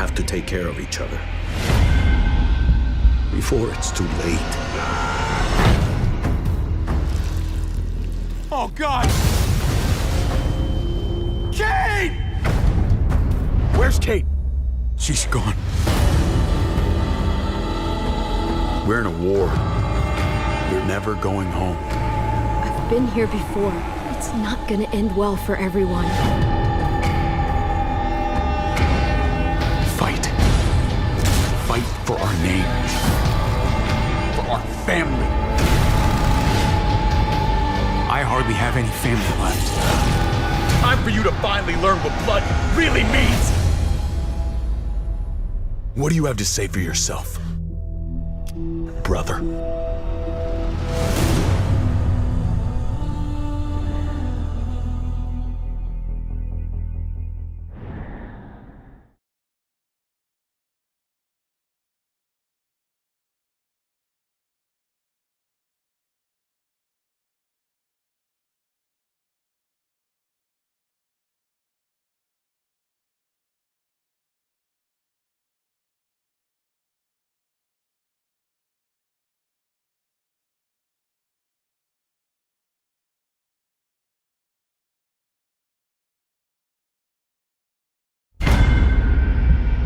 have to take care of each other before it's too late. Oh, God! Kate! Where's Kate? She's gone. We're in a war. We're never going home. I've been here before. It's not gonna end well for everyone. Fight. Fight for our names. For our family. I hardly have any family left. Time for you to finally learn what blood really means! What do you have to say for yourself, brother?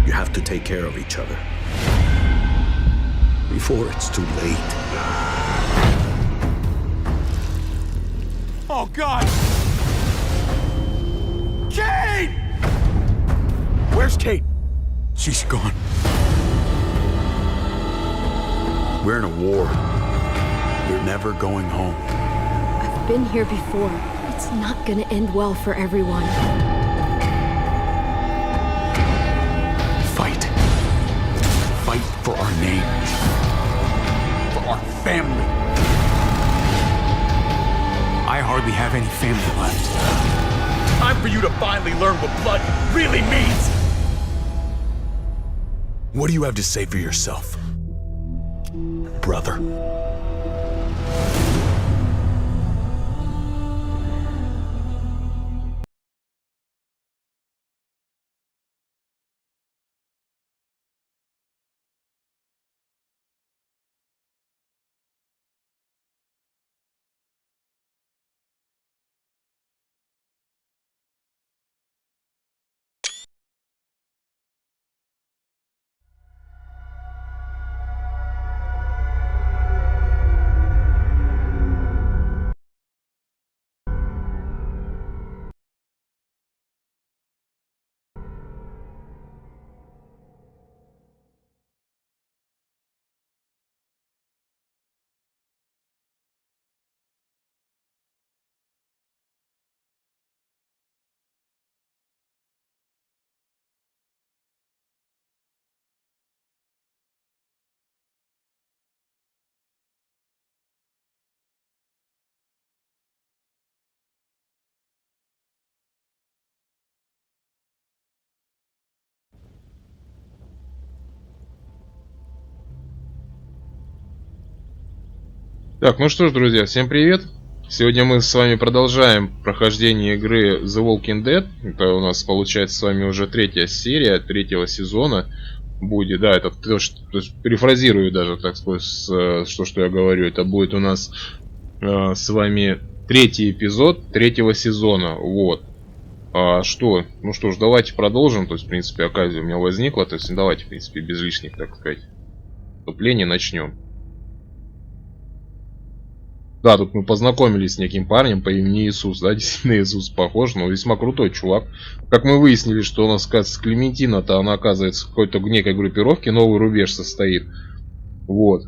You have to take care of each other before it's too late. Oh, God! Kate! Where's Kate? She's gone. We're in a war. We're never going home. I've been here before. It's not gonna end well for everyone. Fight. Fight for our names. For our family. I hardly have any family left. Time for you to finally learn what blood really means! What do you have to say for yourself, brother? Так, ну что ж, друзья, всем привет! Сегодня мы с вами продолжаем прохождение игры The Walking Dead. Это у нас получается с вами уже третья серия третьего сезона будет. Да, это то, есть, перефразирую даже, так сказать, что я говорю. Это будет у нас с вами третий эпизод третьего сезона. Вот. Ну что ж, давайте продолжим. То есть, в принципе, оказия у меня возникла. То есть, давайте, в принципе, без лишних, так сказать, вступлений начнем. Да, тут мы познакомились с неким парнем по имени Иисус, да, действительно Иисус похож, но весьма крутой чувак. Как мы выяснили, что у нас, кажется, Клементина-то, она, оказывается, в какой-то некой группировке Новый Рубеж состоит. Вот.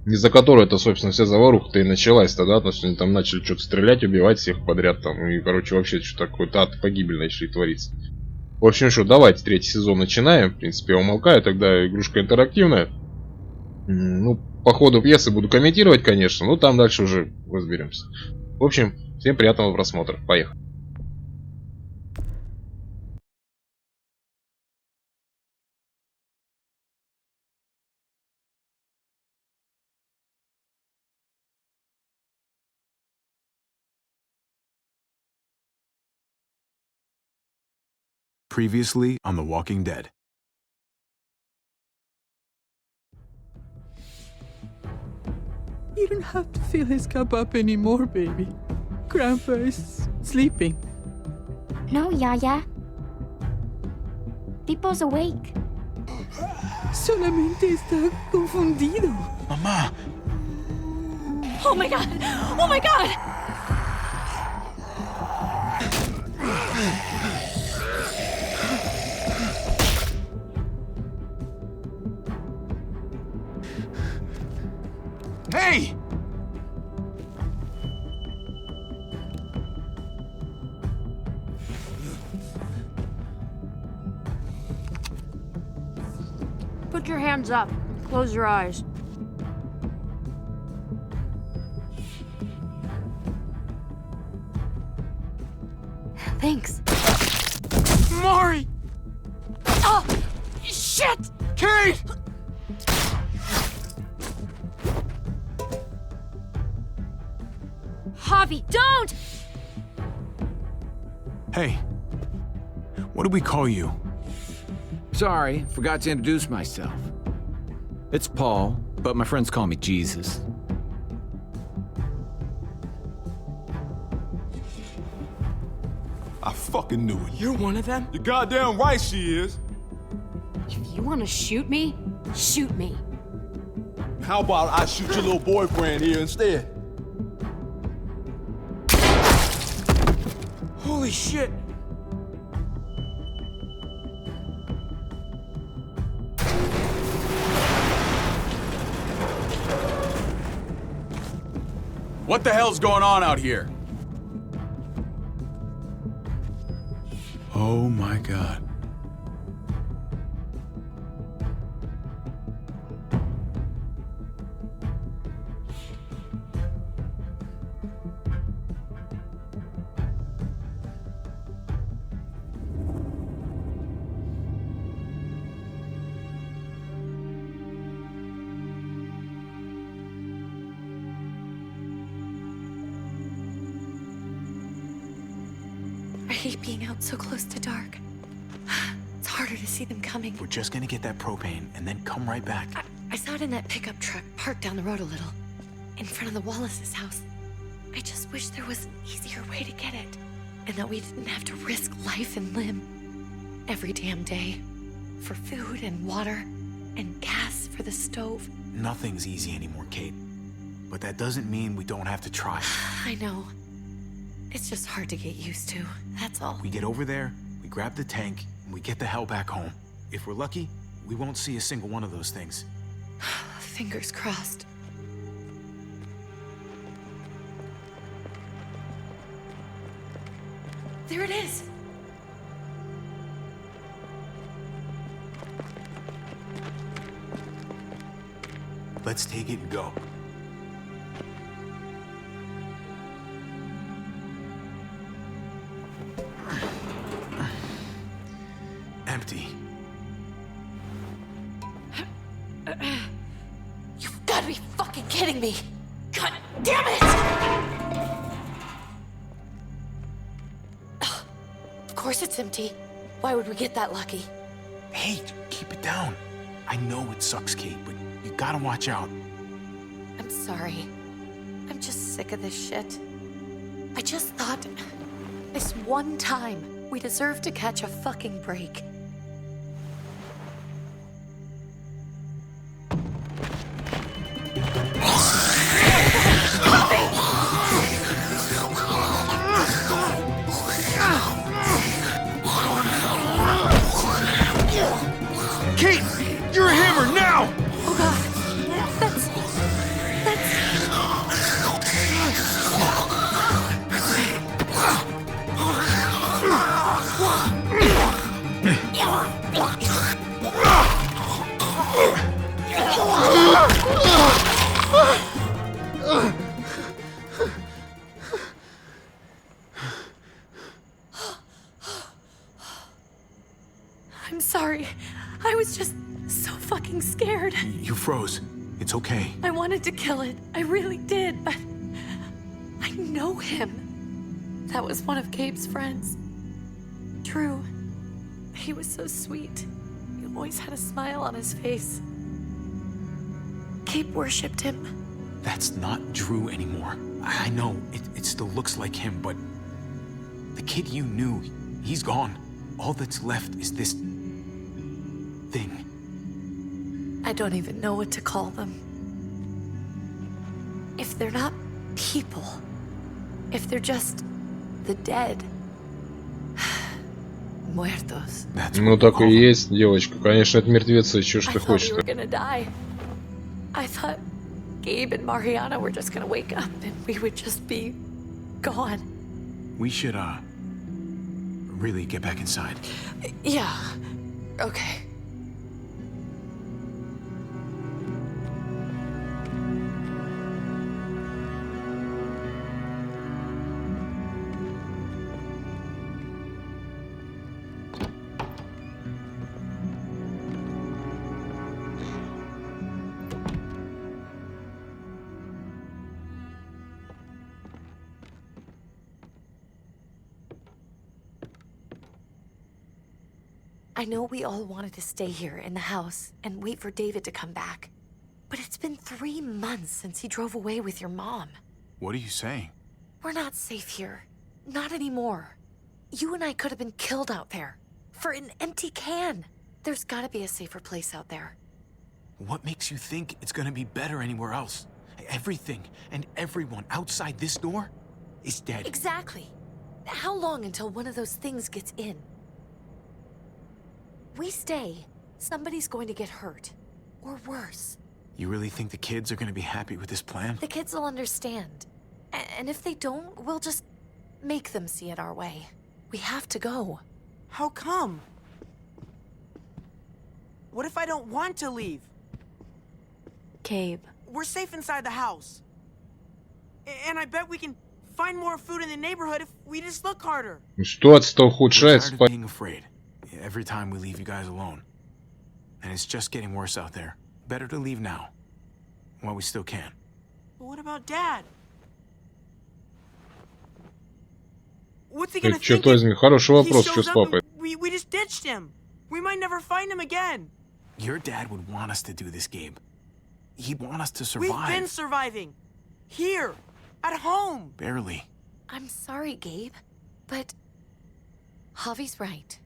Из-за которой это, собственно, вся заваруха-то и началась тогда, потому что они там начали что-то стрелять, убивать всех подряд там, и, короче, вообще что-то какой-то ад, погибель начали твориться. В общем, что, давайте третий сезон начинаем. В принципе, я умолкаю, тогда игрушка интерактивная. Ну, по ходу пьесы буду комментировать, конечно, но там дальше уже разберемся. В общем, всем приятного просмотра. Поехали. Previously on The Walking Dead. You don't have to fill his cup up anymore, baby. Grandpa is sleeping. No, Yaya. Pipo's awake. Solamente está confundido. Mamá. Oh my god! Oh my god! Hey! Put your hands up. Close your eyes. Thanks. Mari! Oh! Shit! Kate! Javi, don't! Hey. What do we call you? Sorry, forgot to introduce myself. It's Paul, but my friends call me Jesus. I fucking knew it. You're one of them? You're goddamn right she is. If you want to shoot me, shoot me. How about I shoot your little boyfriend here instead? Holy shit! What the hell's going on out here? Oh my god. I hate being out so close to dark. It's harder to see them coming. We're just gonna get that propane and then come right back. I saw it in that pickup truck parked down the road a little, in front of the Wallace's house. I just wish there was an easier way to get it, and that we didn't have to risk life and limb every damn day for food and water and gas for the stove. Nothing's easy anymore, Kate. But that doesn't mean we don't have to try. I know. It's just hard to get used to, that's all. We get over there, we grab the tank, and we get the hell back home. If we're lucky, we won't see a single one of those things. Fingers crossed. There it is! Let's take it and go. Empty. You've got to be fucking kidding me! God damn it! Ugh, of course it's empty. Why would we get that lucky? Hey, keep it down. I know it sucks, Kate, but you gotta watch out. I'm sorry. I'm just sick of this shit. I just thought, this one time, we deserve to catch a fucking break. Kate! You're a hammer now! Oh god. That's... I'm sorry. I was just so fucking scared. You froze. It's okay. I wanted to kill it. I really did, but I know him. That was one of Gabe's friends. Drew. He was so sweet. He always had a smile on his face. Gabe worshipped him. That's not Drew anymore. I know, it still looks like him, but the kid you knew, he's gone. All that's left is this thing. I don't even know what to call them. If they're not people, if they're just the dead, muertos. That's Ну what we так и call them. есть, девочка. Конечно, это мертвецы. Чё ж I ты thought we хочешь-то? were gonna die. I thought Gabe and Mariana were just gonna wake up and we would just be gone. We should, really get back inside. Yeah. Okay. I know we all wanted to stay here in the house and wait for David to come back. But it's been 3 months since he drove away with your mom. What are you saying? We're not safe here. Not anymore. You and I could have been killed out there. For an empty can. There's gotta be a safer place out there. What makes you think it's gonna be better anywhere else? Everything and everyone outside this door is dead. Exactly. How long until one of those things gets in? We stay, somebody's going to get hurt. Or worse. You really think the kids are gonna be happy with this plan? The kids will understand. And if they don't, we'll just make them see it our way. We have to go. How come? What if I don't want to leave? Gabe. We're safe inside the house. And I bet we can find more food in the neighborhood if we just look harder. Ситуация-то We're ухудшается. tired of being afraid. Every time we leave you guys alone. And it's just getting worse out there. Better to leave now. While we still can. But what about Dad? What's he gonna Так, черт think if возьми, хороший he вопрос, что shows с up папой? and we just ditched him? We might never find him again. Your dad would want us to do this, Gabe. He'd want us to We've survive. been surviving. Here. At home. Barely. I'm sorry, Gabe. But Javi's right.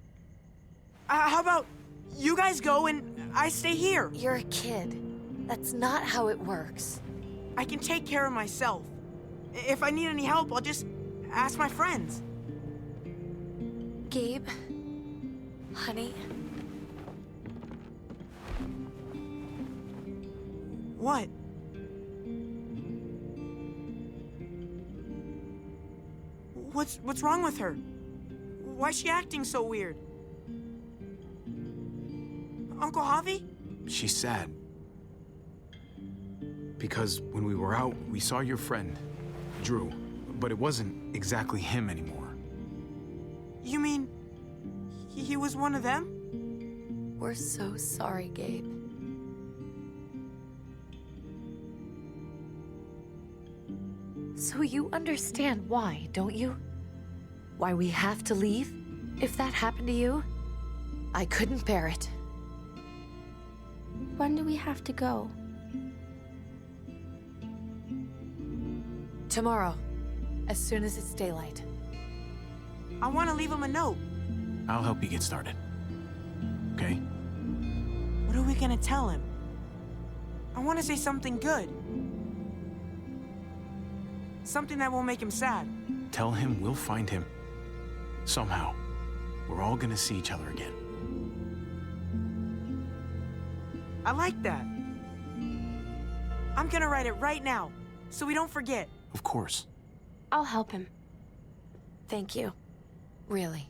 How about you guys go and I stay here? You're a kid. That's not how it works. I can take care of myself. If I need any help, I'll just ask my friends. Gabe, honey, What? What's wrong with her? Why's she acting so weird? Uncle Javi? She's sad. Because when we were out, we saw your friend, Drew. But it wasn't exactly him anymore. You mean he was one of them? we're so sorry, Gabe. So you understand why, don't you? Why we have to leave? If that happened to you, I couldn't bear it. When do we have to go? Tomorrow, as soon as it's daylight. I want to leave him a note. I'll help you get started. Okay? What are we gonna tell him? I want to say something good. Something that won't make him sad. Tell him we'll find him. Somehow. We're all gonna see each other again. I like that. I'm gonna write it right now, so we don't forget. Of course. I'll help him. Thank you. Really.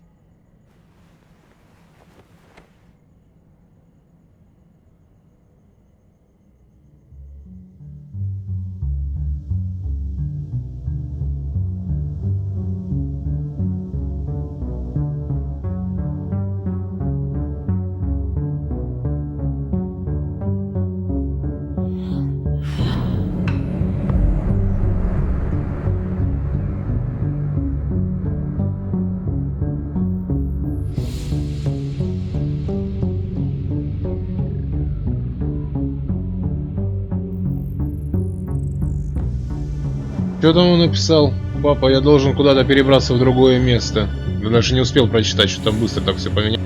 Что там он написал? Папа, я должен куда-то перебраться в другое место. Я даже не успел прочитать, что там быстро так все поменялось.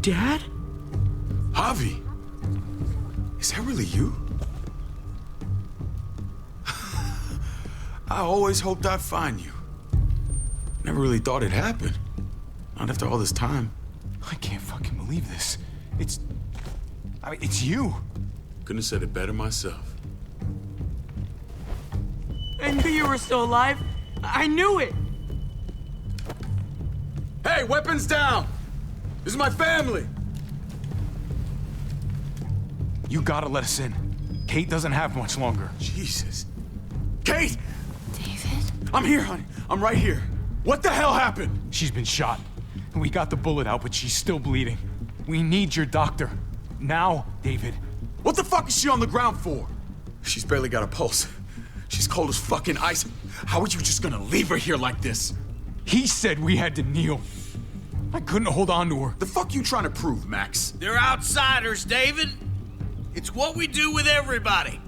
Dad? Javi! Is that really you? I always hoped I'd find you. Never really thought it'd happen. Not after all this time. I can't fucking believe this. It's you. Couldn't have said it better myself. I knew you were still alive. I knew it. Hey, weapons down! This is my family! You gotta let us in. Kate doesn't have much longer. Jesus. Kate! David? I'm here, honey. I'm right here. What the hell happened? She's been shot. We got the bullet out, but she's still bleeding. We need your doctor. Now, David. What the fuck is she on the ground for? She's barely got a pulse. She's cold as fucking ice. How are you just gonna leave her here like this? He said we had to kneel. I couldn't hold on to her. The fuck you trying to prove, Max? They're outsiders, David. It's what we do with everybody.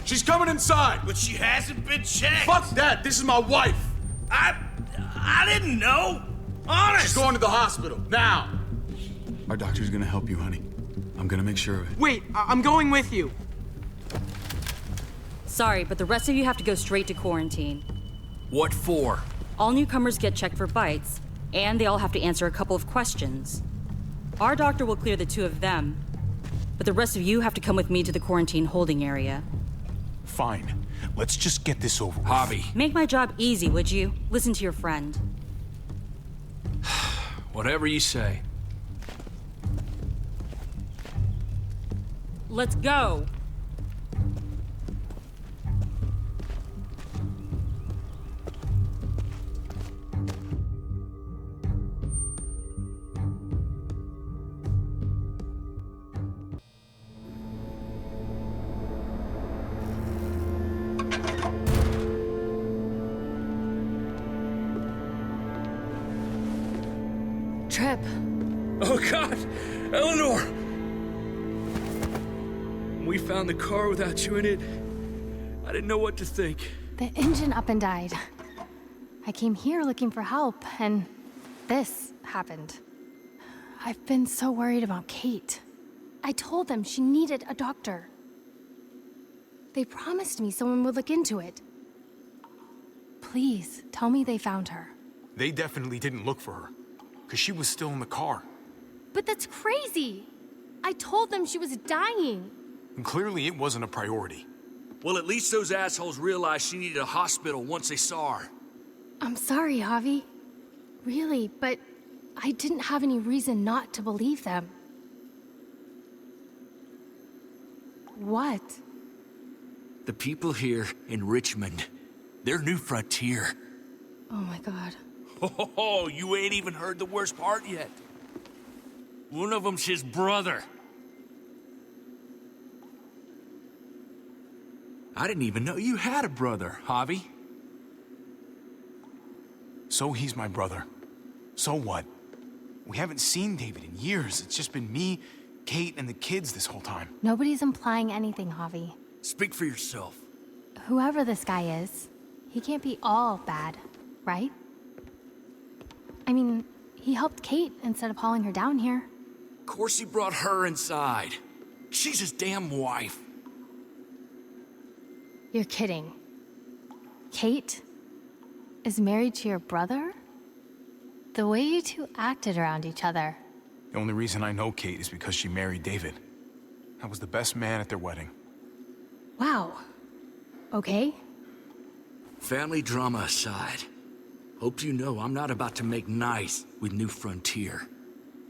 She's coming inside. But she hasn't been checked. Fuck that. This is my wife. I didn't know. Honest. She's going to the hospital now. Our doctor's gonna help you, honey. I'm gonna make sure of it. Wait, I'm going with you. Sorry, but the rest of you have to go straight to quarantine. What for? All newcomers get checked for bites, and they all have to answer a couple of questions. Our doctor will clear the two of them, but the rest of you have to come with me to the quarantine holding area. Fine. Let's just get this over with. Javi. Make my job easy, would you? Listen to your friend. Whatever you say. Let's go. Trip. Oh, God! Eleanor! We found the car without you in it. I didn't know what to think. The engine up and died. I came here looking for help, and this happened. I've been so worried about Kate. I told them she needed a doctor. They promised me someone would look into it. Please, tell me they found her. They definitely didn't look for her, because she was still in the car. But that's crazy! I told them she was dying. And clearly it wasn't a priority. Well, at least those assholes realized she needed a hospital once they saw her. I'm sorry, Javi. Really, but I didn't have any reason not to believe them. What? The people here in Richmond, their new frontier. Oh my God. Oh, you ain't even heard the worst part yet. One of them's his brother. I didn't even know you had a brother, Javi. So he's my brother. So what? We haven't seen David in years. It's just been me, Kate, and the kids this whole time. Nobody's implying anything, Javi. Speak for yourself. Whoever this guy is, he can't be all bad, right? I mean, he helped Kate instead of hauling her down here. Of course he brought her inside. She's his damn wife. You're kidding. Kate is married to your brother? The way you two acted around each other. The only reason I know Kate is because she married David. I was the best man at their wedding. Wow. Okay. Family drama aside, hope you know I'm not about to make nice with New Frontier.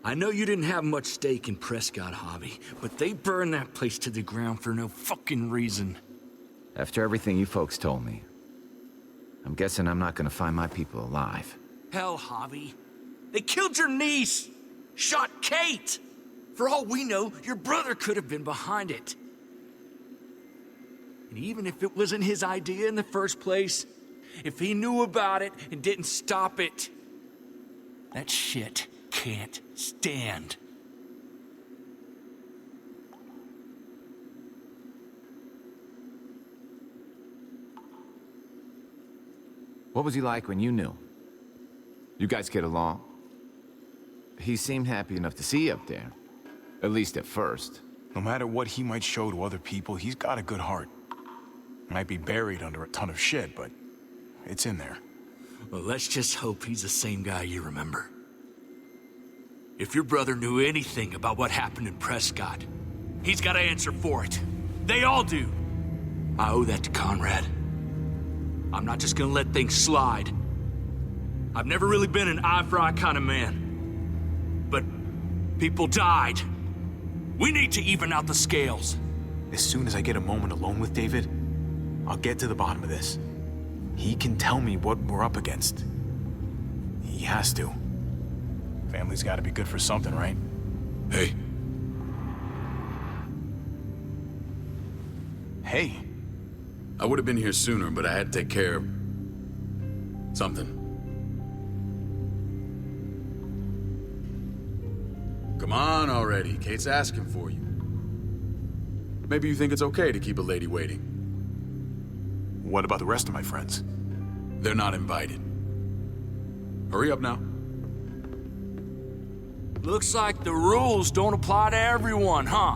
I know you didn't have much stake in Prescott, Javi, but they burned that place to the ground for no fucking reason. After everything you folks told me, I'm guessing I'm not gonna find my people alive. Hell, Javi. They killed your niece! Shot Kate! For all we know, your brother could have been behind it. And even if it wasn't his idea in the first place, if he knew about it and didn't stop it, that shit can't stand. What was he like when you knew? You guys get along? He seemed happy enough to see you up there. At least at first. No matter what he might show to other people, he's got a good heart. Might be buried under a ton of shit, but it's in there. Well, let's just hope he's the same guy you remember. If your brother knew anything about what happened in Prescott, he's got to answer for it. They all do. I owe that to Conrad. I'm not just gonna let things slide. I've never really been an eye-for-eye kind of man. But people died. We need to even out the scales. As soon as I get a moment alone with David, I'll get to the bottom of this. He can tell me what we're up against. He has to. Family's gotta be good for something, right? Hey. Hey. I would have been here sooner, but I had to take care of something. Come on already. Kate's asking for you. Maybe you think it's okay to keep a lady waiting. What about the rest of my friends? They're not invited. Hurry up now. Looks like the rules don't apply to everyone, huh?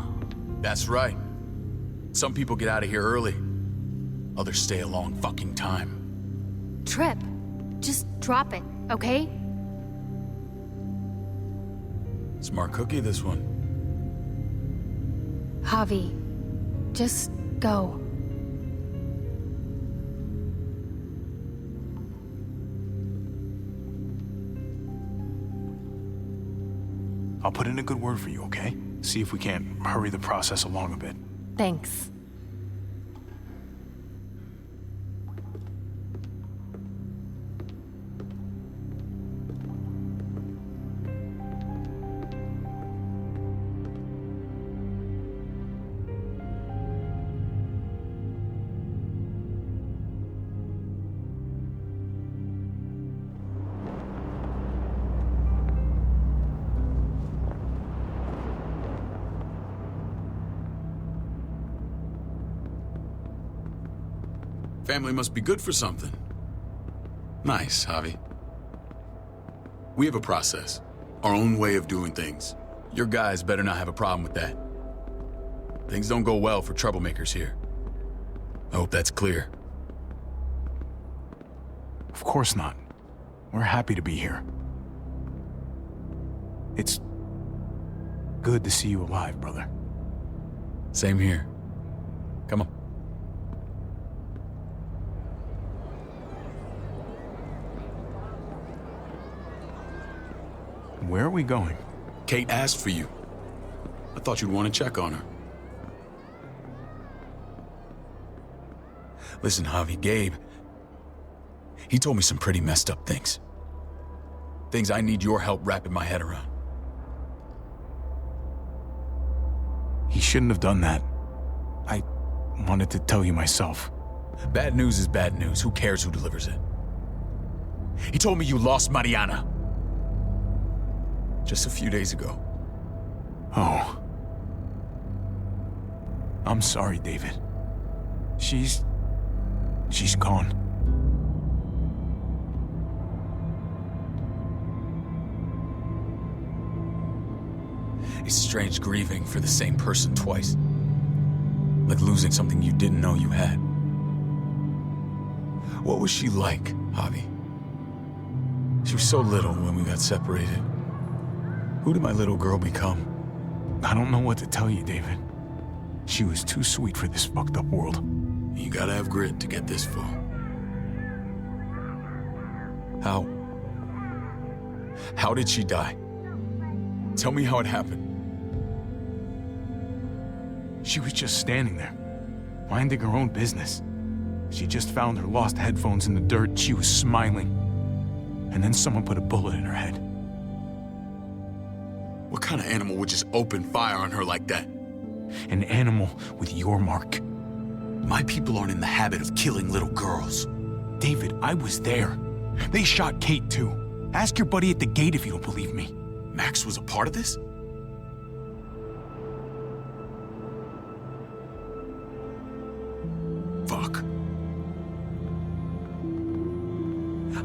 That's right. Some people get out of here early. Others stay a long fucking time. Trip, just drop it, okay? Smart cookie, this one. Javi, just go. I'll put in a good word for you, okay? See if we can't hurry the process along a bit. Thanks. Family must be good for something. Nice, Javi. We have a process, our own way of doing things. Your guys better not have a problem with that. Things don't go well for troublemakers here. I hope that's clear. Of course not. We're happy to be here. It's good to see you alive, brother. Same here. Come on. Where are we going? Kate asked for you. I thought you'd want to check on her. Listen, Javi, Gabe, he told me some pretty messed up things. Things I need your help wrapping my head around. He shouldn't have done that. wanted to tell you myself. Bad news is bad news. Who cares who delivers it? He told me you lost Mariana. Just a few days ago. Oh. I'm sorry, David. She's gone. It's strange grieving for the same person twice. Like losing something you didn't know you had. What was she like, Javi? She was so little when we got separated. Who did my little girl become? I don't know what to tell you, David. She was too sweet for this fucked up world. You gotta have grit to get this far. How did she die? Tell me how it happened. She was just standing there, minding her own business. She just found her lost headphones in the dirt. She was smiling. And then someone put a bullet in her head. What kind of animal would just open fire on her like that? An animal with your mark. My people aren't in the habit of killing little girls. David, I was there. They shot Kate too. Ask your buddy at the gate if you don't believe me. Max was a part of this? Fuck.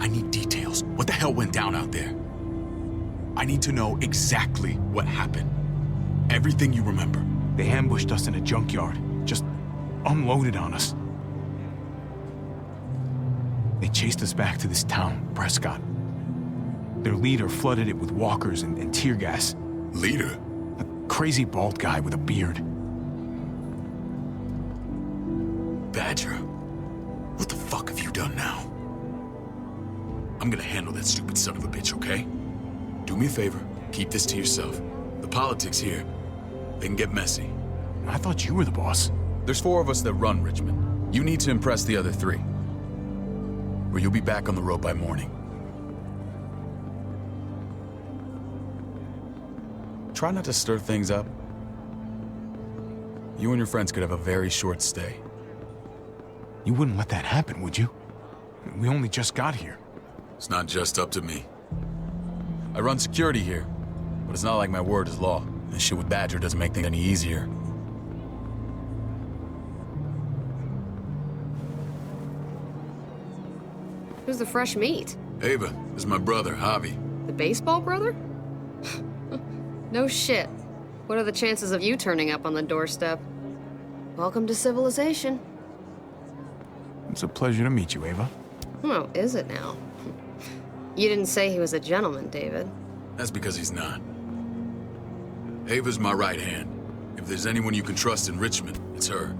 I need details. What the hell went down out there? I need to know exactly what happened. Everything you remember. They ambushed us in a junkyard. Just unloaded on us. They chased us back to this town, Prescott. Their leader flooded it with walkers and tear gas. Leader? A crazy bald guy with a beard. Badger, what the fuck have you done now? I'm gonna handle that stupid son of a bitch, okay? Do me a favor, keep this to yourself. The politics here, they can get messy. I thought you were the boss. There's 4 of us that run Richmond. You need to impress the other 3. Or you'll be back on the road by morning. Try not to stir things up. You and your friends could have a very short stay. You wouldn't let that happen, would you? We only just got here. It's not just up to me. I run security here, but it's not like my word is law. This shit with Badger doesn't make things any easier. Who's the fresh meat? Ava, this is my brother, Javi. The baseball brother? No shit. What are the chances of you turning up on the doorstep? Welcome to civilization. It's a pleasure to meet you, Ava. Oh, is it now? You didn't say he was a gentleman, David. That's because he's not. Ava's my right hand. If there's anyone you can trust in Richmond, it's her.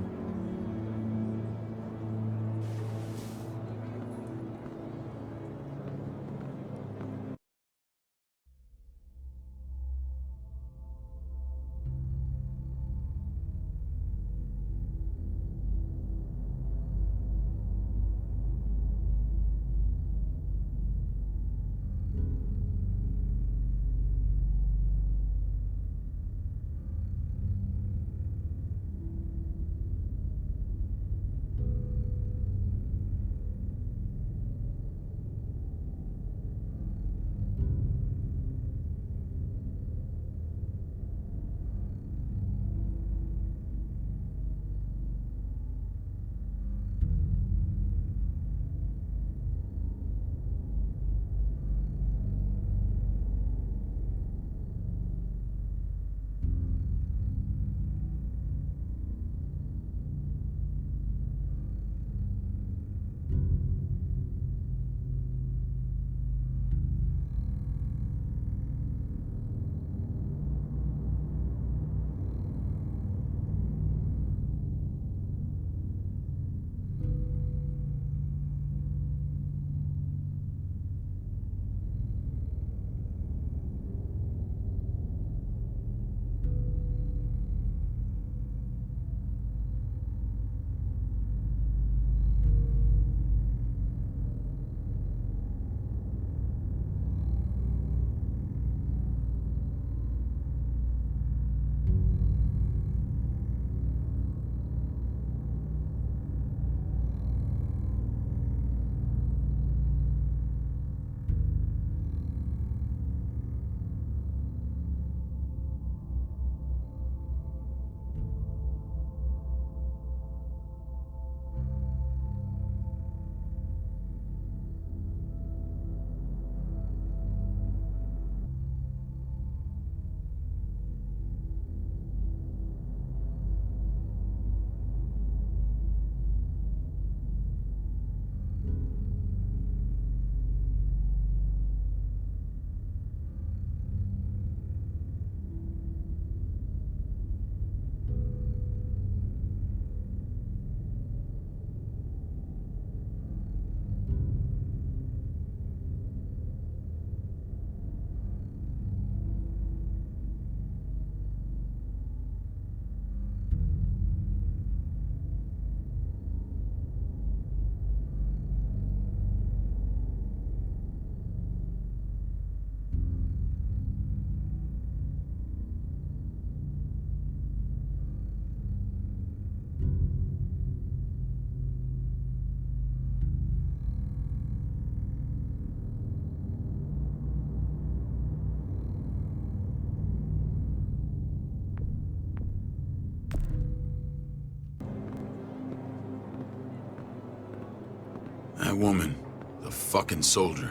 That woman, the fucking soldier.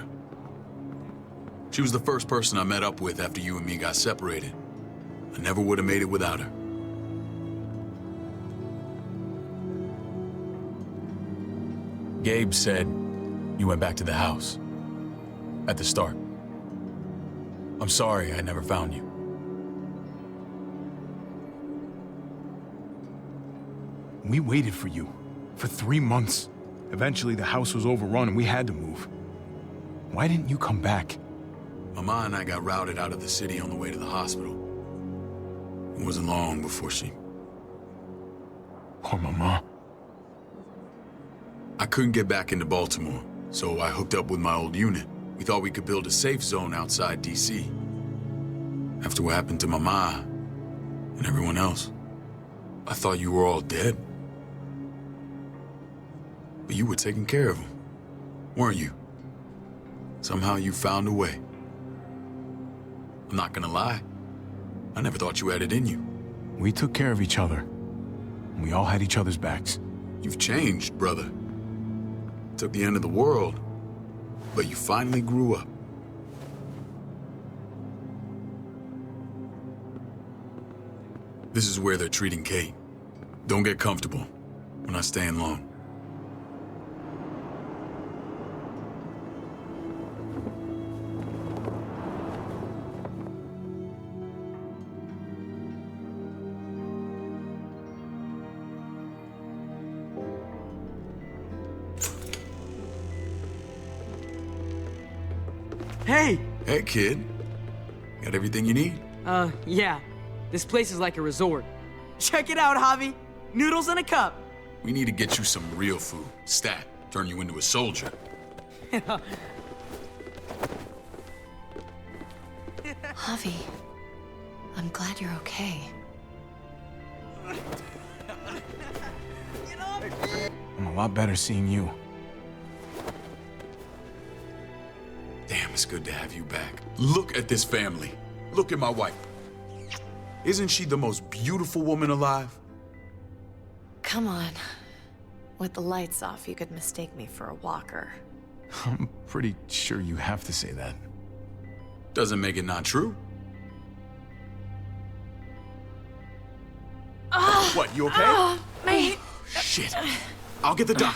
She was the first person I met up with after you and me got separated. I never would have made it without her. Gabe said you went back to the house. At the start. I'm sorry I never found you. We waited for you. For 3 months. Eventually the house was overrun and we had to move. Why didn't you come back? Mama and I got routed out of the city on the way to the hospital. It wasn't long before she... Poor Mama. I couldn't get back into Baltimore, so I hooked up with my old unit. We thought we could build a safe zone outside D.C. After what happened to Mama and everyone else, I thought you were all dead. But you were taking care of them, weren't you? Somehow you found a way. I'm not gonna lie. I never thought you had it in you. We took care of each other. We all had each other's backs. You've changed, brother. Took the end of the world, but you finally grew up. This is where they're treating Kate. Don't get comfortable. We're not staying long. Hey! Hey, kid. Got everything you need? Yeah. This place is like a resort. Check it out, Javi. Noodles in a cup. We need to get you some real food. Stat. Turn you into a soldier. Javi, I'm glad you're okay. I'm a lot better seeing you. Damn, it's good to have you back. Look at this family. Look at my wife. Isn't she the most beautiful woman alive? Come on. With the lights off, you could mistake me for a walker. I'm pretty sure you have to say that. Doesn't make it not true. What, you okay? My... Shit. I'll get the doc.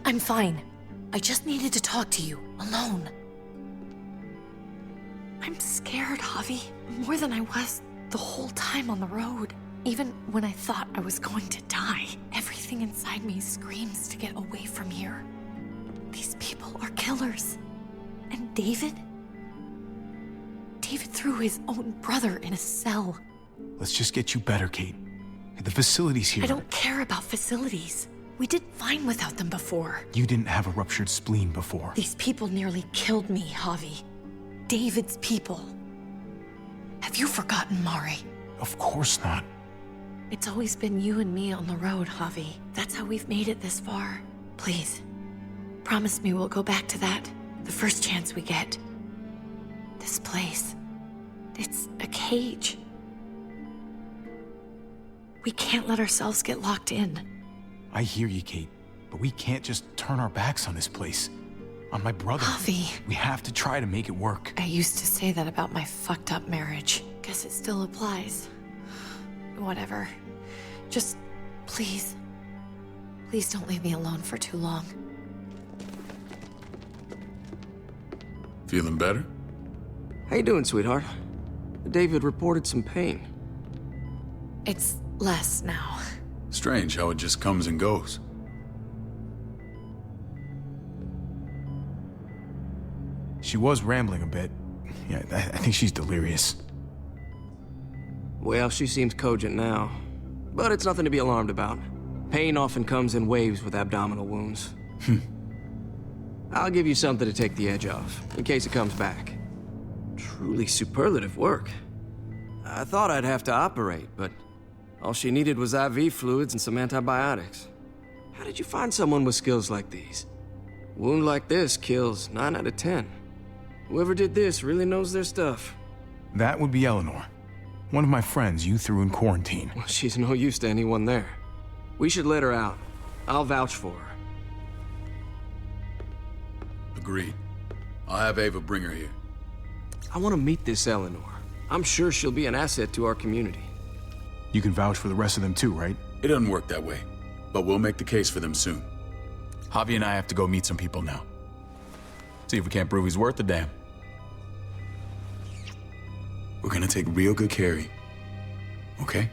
I'm fine. I just needed to talk to you, alone. I'm scared, Javi. More than I was the whole time on the road. Even when I thought I was going to die, everything inside me screams to get away from here. These people are killers. And David? David threw his own brother in a cell. Let's just get you better, Kate. The facility's here. I don't care about facilities. We did fine without them before. You didn't have a ruptured spleen before. These people nearly killed me, Javi. David's people. Have you forgotten, Mari? Of course not. It's always been you and me on the road, Javi. That's how we've made it this far. Please, promise me we'll go back to that the first chance we get. This place, it's a cage. We can't let ourselves get locked in. I hear you, Kate, but we can't just turn our backs on this place. On my brother. Javi. We have to try to make it work. I used to say that about my fucked up marriage. Guess it still applies. Whatever. Just, please. Please don't leave me alone for too long. Feeling better? How you doing, sweetheart? David reported some pain. It's less now. Strange how it just comes and goes. She was rambling a bit. Yeah, I think she's delirious. Well, she seems cogent now. But it's nothing to be alarmed about. Pain often comes in waves with abdominal wounds. I'll give you something to take the edge off, in case it comes back. Truly superlative work. I thought I'd have to operate, but all she needed was IV fluids and some antibiotics. How did you find someone with skills like these? A wound like this kills 9 out of 10. Whoever did this really knows their stuff. That would be Eleanor. One of my friends you threw in quarantine. Well, she's no use to anyone there. We should let her out. I'll vouch for her. Agreed. I'll have Ava bring her here. I want to meet this Eleanor. I'm sure she'll be an asset to our community. You can vouch for the rest of them too, right? It doesn't work that way, but we'll make the case for them soon. Javi and I have to go meet some people now. See if we can't prove he's worth a damn. We're gonna take real good care of you, okay?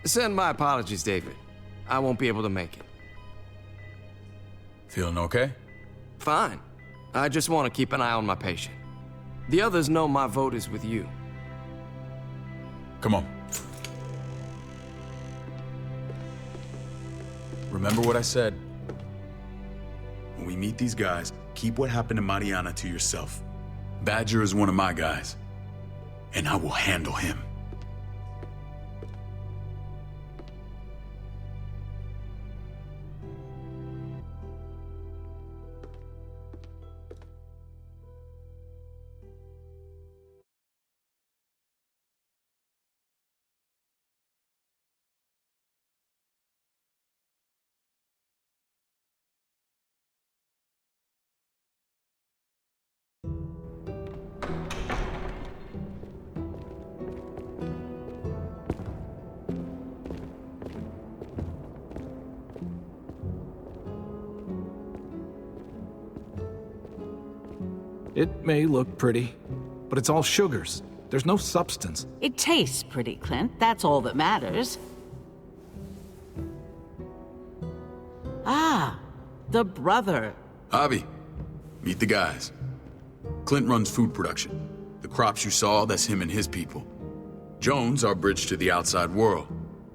Send my apologies, David. I won't be able to make it. Feeling okay? Fine. I just want to keep an eye on my patient. The others know my vote is with you. Come on. Remember what I said. When we meet these guys, keep what happened to Mariana to yourself. Badger is one of my guys, and I will handle him. It may look pretty, but it's all sugars. There's no substance. It tastes pretty, Clint. That's all that matters. Ah, the brother. Javi, meet the guys. Clint runs food production. The crops you saw, that's him and his people. Joan's our bridge to the outside world.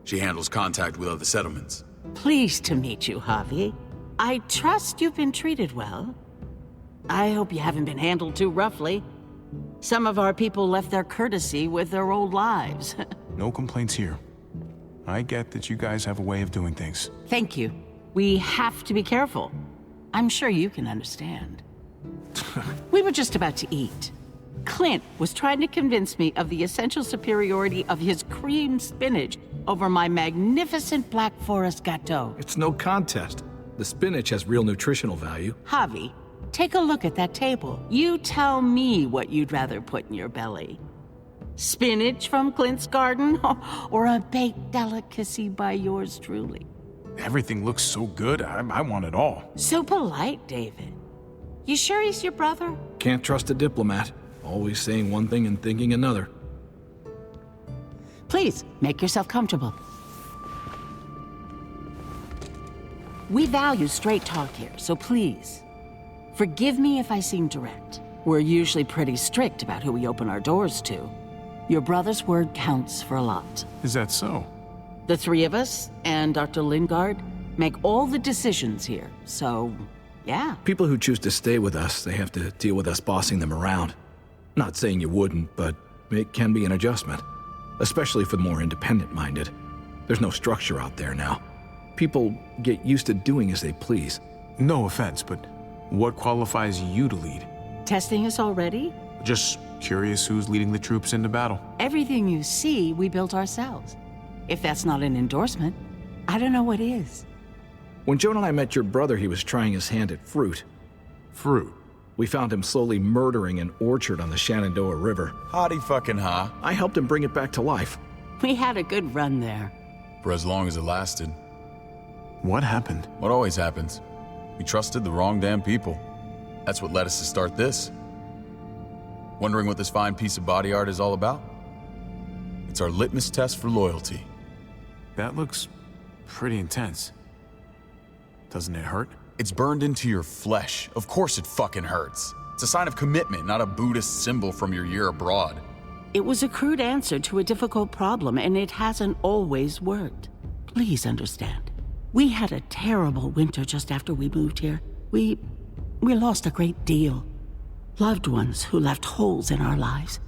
She handles contact with other settlements. Pleased to meet you, Javi. I trust you've been treated well. I hope you haven't been handled too roughly. Some of our people left their courtesy with their old lives. No complaints here. I get that you guys have a way of doing things. Thank you. We have to be careful. I'm sure you can understand. We were just about to eat. Clint was trying to convince me of the essential superiority of his cream spinach over my magnificent Black Forest gâteau. It's no contest. The spinach has real nutritional value. Javi, take a look at that table. You tell me what you'd rather put in your belly. Spinach from Clint's garden, or a baked delicacy by yours truly? Everything looks so good, I want it all. So polite, David. You sure he's your brother? Can't trust a diplomat. Always saying one thing and thinking another. Please, make yourself comfortable. We value straight talk here, so please, forgive me if I seem direct. We're usually pretty strict about who we open our doors to. Your brother's word counts for a lot. Is that so? The three of us and Dr. Lingard make all the decisions here, so yeah. People who choose to stay with us, they have to deal with us bossing them around. Not saying you wouldn't, but it can be an adjustment. Especially for the more independent-minded. There's no structure out there now. People get used to doing as they please. No offense, but what qualifies you to lead? Testing us already? Just curious who's leading the troops into battle. Everything you see, we built ourselves. If that's not an endorsement, I don't know what is. When Joan and I met your brother, he was trying his hand at fruit. Fruit? We found him slowly murdering an orchard on the Shenandoah River. Howdy fucking ha. I helped him bring it back to life. We had a good run there. For as long as it lasted. What happened? What always happens. We trusted the wrong damn people. That's what led us to start this. Wondering what this fine piece of body art is all about? It's our litmus test for loyalty. That looks pretty intense. Doesn't it hurt? It's burned into your flesh. Of course it fucking hurts. It's a sign of commitment, not a Buddhist symbol from your year abroad. It was a crude answer to a difficult problem, and it hasn't always worked. Please understand. We had a terrible winter just after we moved here. We lost a great deal. Loved ones who left holes in our lives.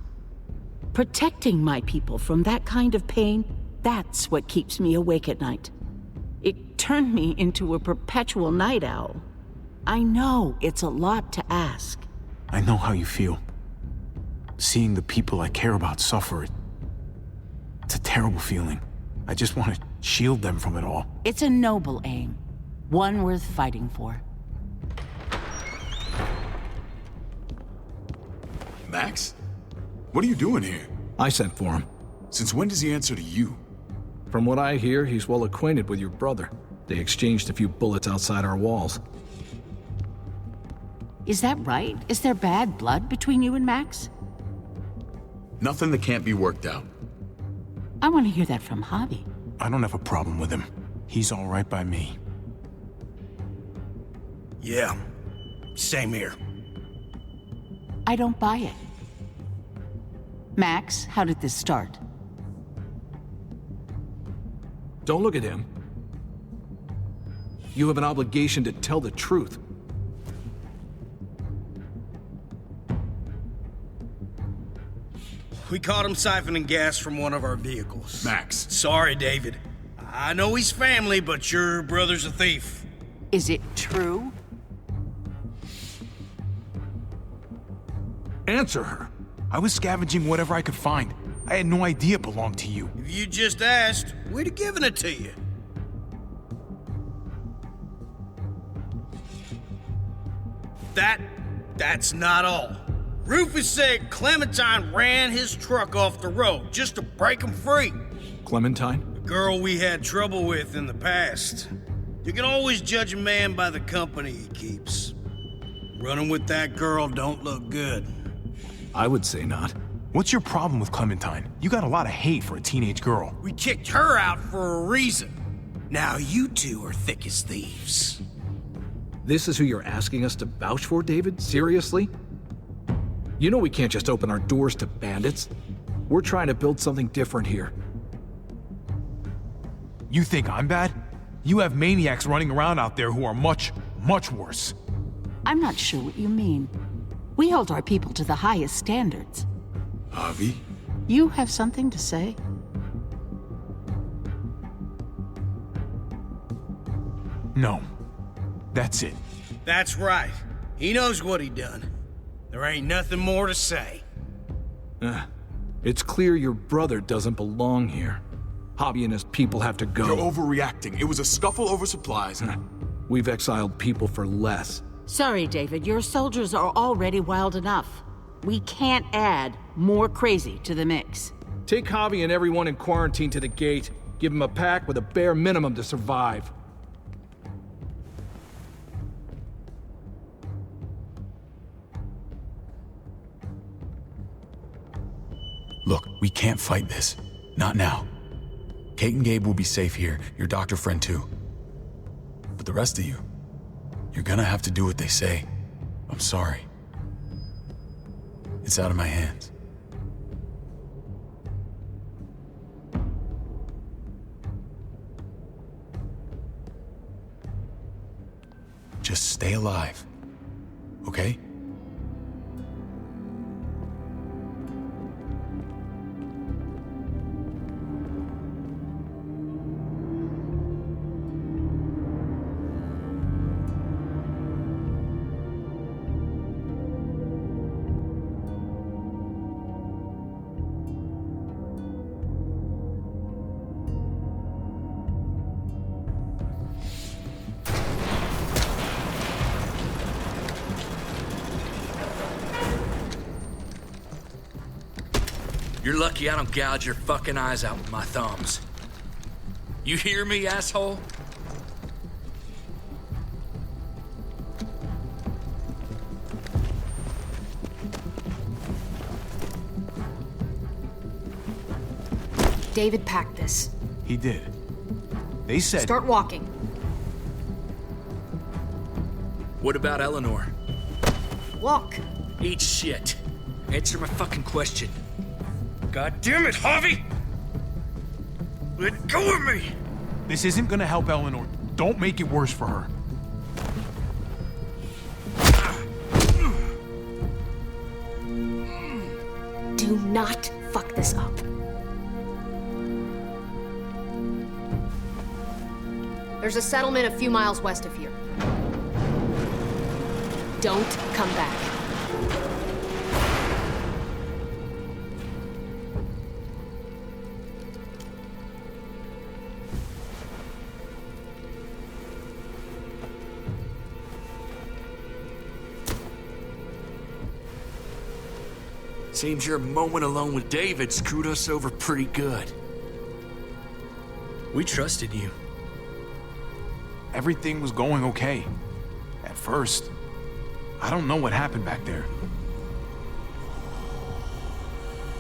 Protecting my people from that kind of pain, that's what keeps me awake at night. It turned me into a perpetual night owl. I know it's a lot to ask. I know how you feel. Seeing the people I care about suffer, it's a terrible feeling. I just want to shield them from it all. It's a noble aim, one worth fighting for. Max? What are you doing here? I sent for him. Since when does he answer to you? From what I hear, he's well acquainted with your brother. They exchanged a few bullets outside our walls. Is that right? Is there bad blood between you and Max? Nothing that can't be worked out. I want to hear that from Javi. I don't have a problem with him. He's all right by me. Yeah, same here. I don't buy it. Max, how did this start? Don't look at him. You have an obligation to tell the truth. We caught him siphoning gas from one of our vehicles. Max. Sorry, David. I know he's family, but your brother's a thief. Is it true? Answer her. I was scavenging whatever I could find. I had no idea it belonged to you. If you just asked, we'd have given it to you. That's not all. Rufus said Clementine ran his truck off the road just to break him free. Clementine? The girl we had trouble with in the past. You can always judge a man by the company he keeps. Running with that girl don't look good. I would say not. What's your problem with Clementine? You got a lot of hate for a teenage girl. We kicked her out for a reason. Now you two are thick as thieves. This is who you're asking us to vouch for, David? Seriously? You know we can't just open our doors to bandits. We're trying to build something different here. You think I'm bad? You have maniacs running around out there who are much, much worse. I'm not sure what you mean. We hold our people to the highest standards. Javi? You have something to say? No. That's it. That's right. He knows what he done. There ain't nothing more to say. It's clear your brother doesn't belong here. Javi and his people have to go. You're overreacting. It was a scuffle over supplies. We've exiled people for less. Sorry, David. Your soldiers are already wild enough. We can't add more crazy to the mix. Take Javi and everyone in quarantine to the gate. Give them a pack with a bare minimum to survive. Look, we can't fight this. Not now. Kate and Gabe will be safe here, your doctor friend too. But the rest of you, you're gonna have to do what they say. I'm sorry. It's out of my hands. Just stay alive, okay? You're lucky I don't gouge your fucking eyes out with my thumbs. You hear me, asshole? David packed this. He did. They said... Start walking. What about Eleanor? Walk. Eat shit. Answer my fucking question. God damn it, Javi! Let go of me! This isn't gonna help Eleanor. Don't make it worse for her. Do not fuck this up. There's a settlement a few miles west of here. Don't come back. Seems your moment alone with David screwed us over pretty good. We trusted you. Everything was going okay. At first. I don't know what happened back there.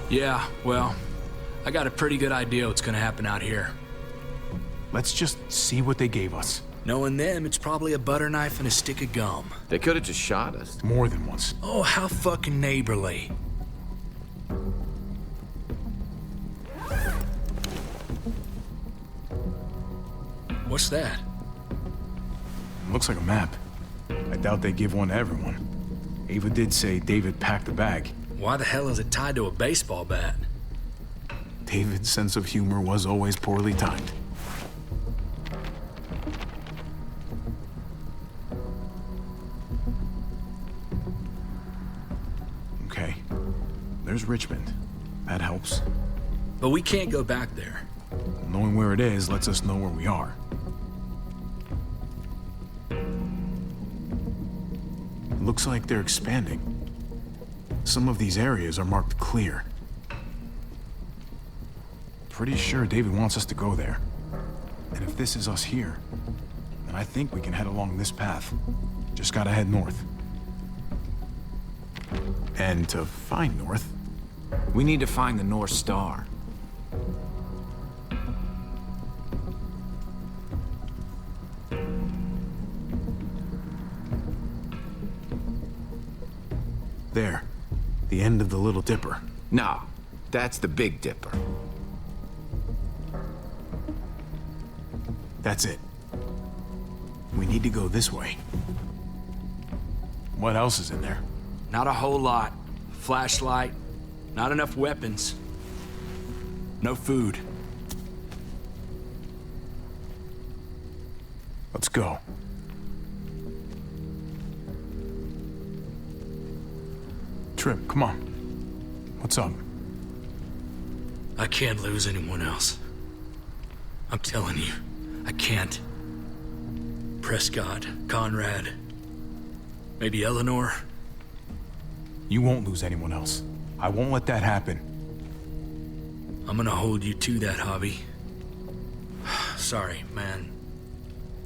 Yeah, well, I got a pretty good idea what's gonna happen out here. Let's just see what they gave us. Knowing them, it's probably a butter knife and a stick of gum. They could have just shot us. More than once. Oh, how fucking neighborly. What's that? Looks like a map. I doubt they give one to everyone. Ava did say David packed the bag. Why the hell is it tied to a baseball bat? David's sense of humor was always poorly timed. Okay. There's Richmond. That helps. But we can't go back there. Knowing where it is lets us know where we are. Looks like they're expanding. Some of these areas are marked clear. Pretty sure David wants us to go there. And if this is us here, then I think we can head along this path. Just gotta head north. And to find north... We need to find the North Star. There. The end of the Little Dipper. No, that's the Big Dipper. That's it. We need to go this way. What else is in there? Not a whole lot. Flashlight, not enough weapons. No food. Let's go. Trip, come on. What's up? I can't lose anyone else. I'm telling you, I can't. Prescott, Conrad, maybe Eleanor. You won't lose anyone else. I won't let that happen. I'm gonna hold you to that, Javi. Sorry, man.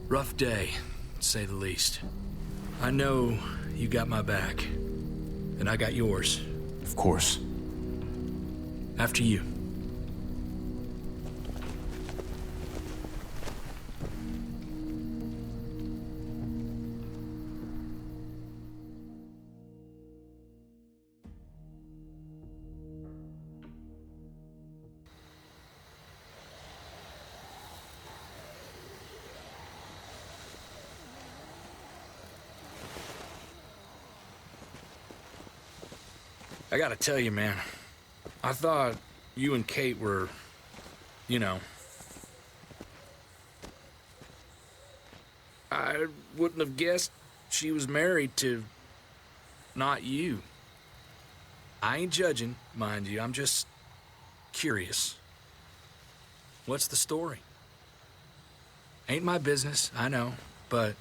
Rough day, to say the least. I know you got my back, and I got yours. Of course. After you. I gotta tell you, man, I thought you and Kate were, you know... I wouldn't have guessed she was married to... not you. I ain't judging, mind you, I'm just curious. What's the story? Ain't my business, I know, but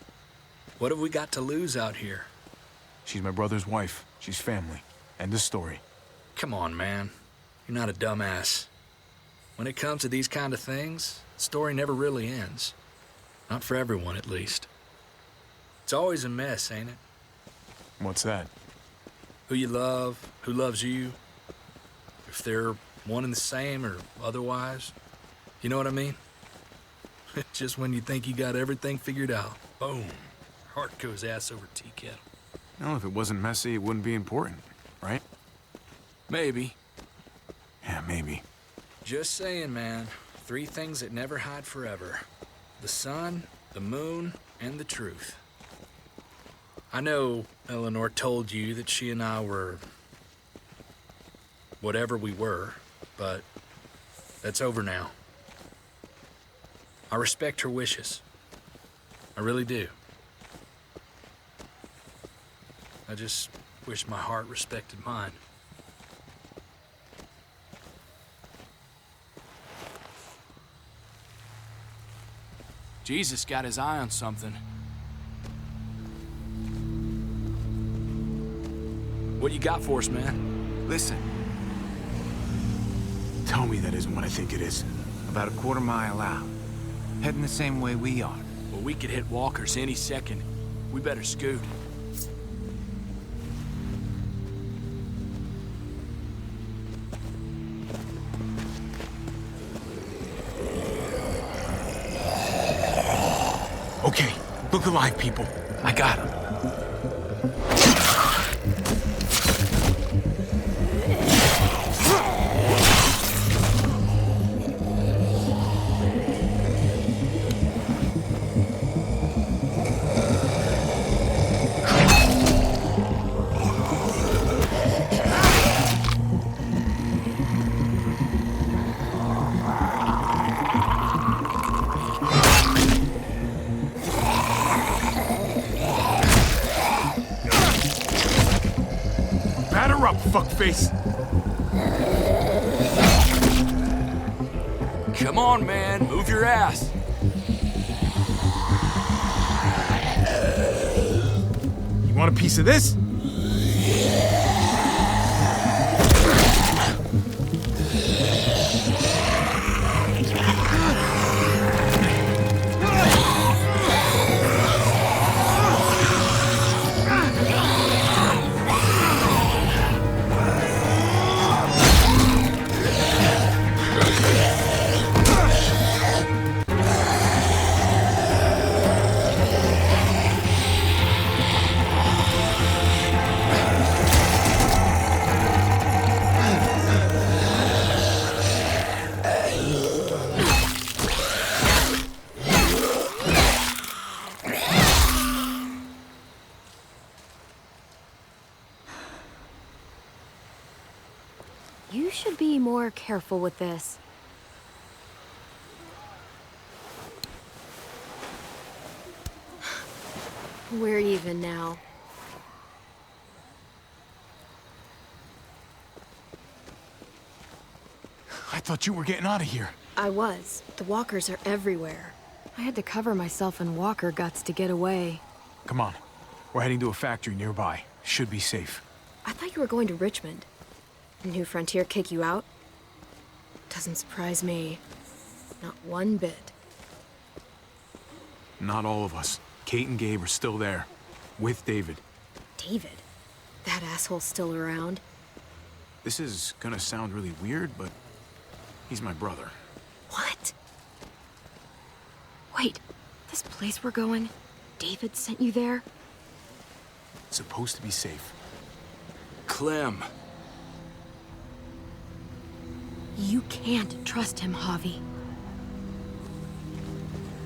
what have we got to lose out here? She's my brother's wife. She's family. End of story. Come on, man. You're not a dumbass. When it comes to these kind of things, the story never really ends. Not for everyone, at least. It's always a mess, ain't it? What's that? Who you love, who loves you, if they're one and the same or otherwise. You know what I mean? Just when you think you got everything figured out, boom, heart goes ass over tea kettle. Well, if it wasn't messy, it wouldn't be important, right? Maybe. Yeah, maybe. Just saying, man. 3 things that never hide forever. The sun, the moon, and the truth. I know Eleanor told you that she and I were... whatever we were, but that's over now. I respect her wishes. I really do. I just wish my heart respected mine. Jesus got his eye on something. What you got for us, man? Listen, Tell me that isn't what I think it is. About a quarter-mile out. Heading the same way we are. Well, we could hit walkers any second. We better scoot. Okay, look alive, people. I got him. Batter up, fuckface! Come on, man. Move your ass. You want a piece of this? You should be more careful with this. We're even now. I thought you were getting out of here. I was. The walkers are everywhere. I had to cover myself in walker guts to get away. Come on. We're heading to a factory nearby. Should be safe. I thought you were going to Richmond. New Frontier kick you out? Doesn't surprise me. Not one bit. Not all of us. Kate and Gabe are still there. With David. David? That asshole's still around? This is gonna sound really weird, but he's my brother. What? Wait, this place we're going, David sent you there? It's supposed to be safe. Clem. You can't trust him, Javi.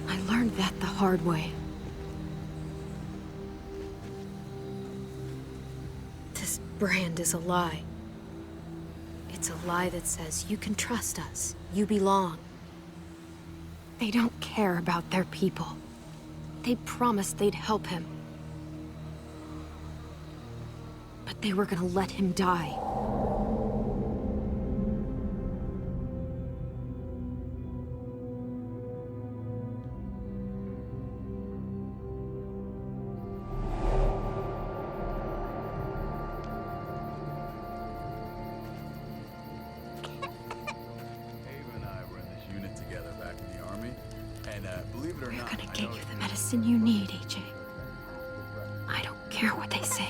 I learned that the hard way. This brand is a lie. It's a lie that says you can trust us, you belong. They don't care about their people. They promised they'd help him. But they were gonna let him die. You need, AJ. I don't care what they say.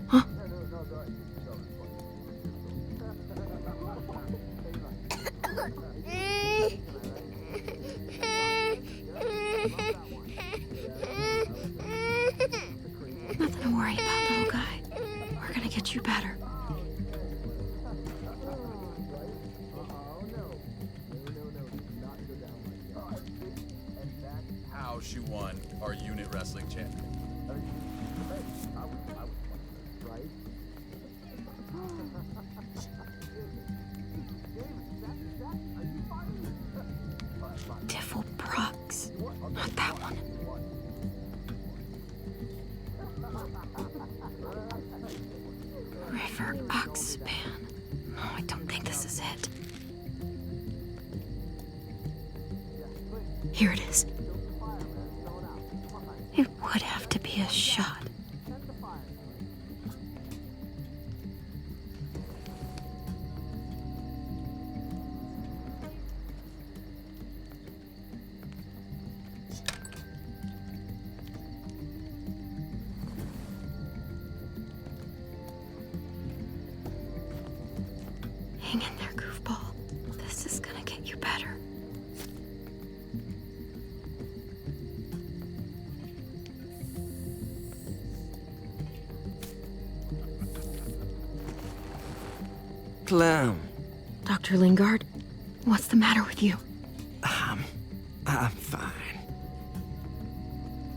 Huh? Nothing to worry about, little guy. We're gonna get you better. How she won our unit wrestling champion. Tiffle Brooks. Not that one. It would have to be a shot. Hang in there, goofball. This is gonna get you better. Clem. Dr. Lingard, what's the matter with you? I'm fine.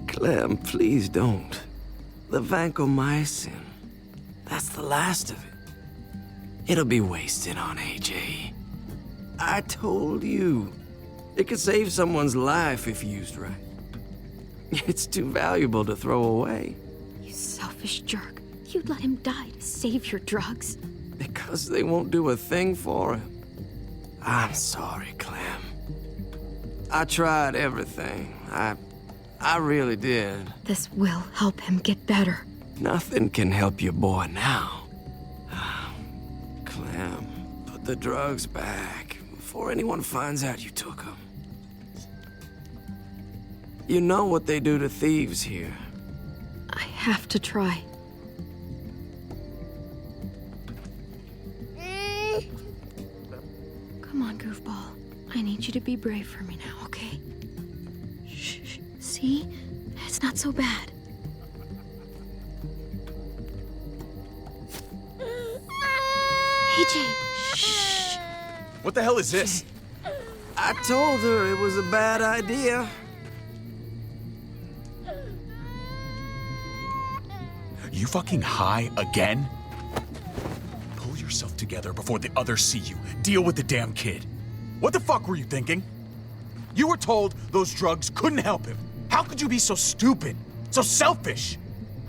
Clem, please don't. The vancomycin. That's the last of it. It'll be wasted on AJ. I told you. It could save someone's life if used right. It's too valuable to throw away. You selfish jerk. You'd let him die to save your drugs. Because they won't do a thing for him. I'm sorry, Clem. I tried everything. I really did. This will help him get better. Nothing can help your boy now. Clem, put the drugs back before anyone finds out you took them. You know what they do to thieves here. I have to try. Come on, goofball. I need you to be brave for me now, okay? Shh. See? It's not so bad. AJ, shh. What the hell is this? I told her it was a bad idea. You fucking high again? Pull yourself together before the others see you. Deal with the damn kid. What the fuck were you thinking? You were told those drugs couldn't help him. How could you be so stupid? So selfish?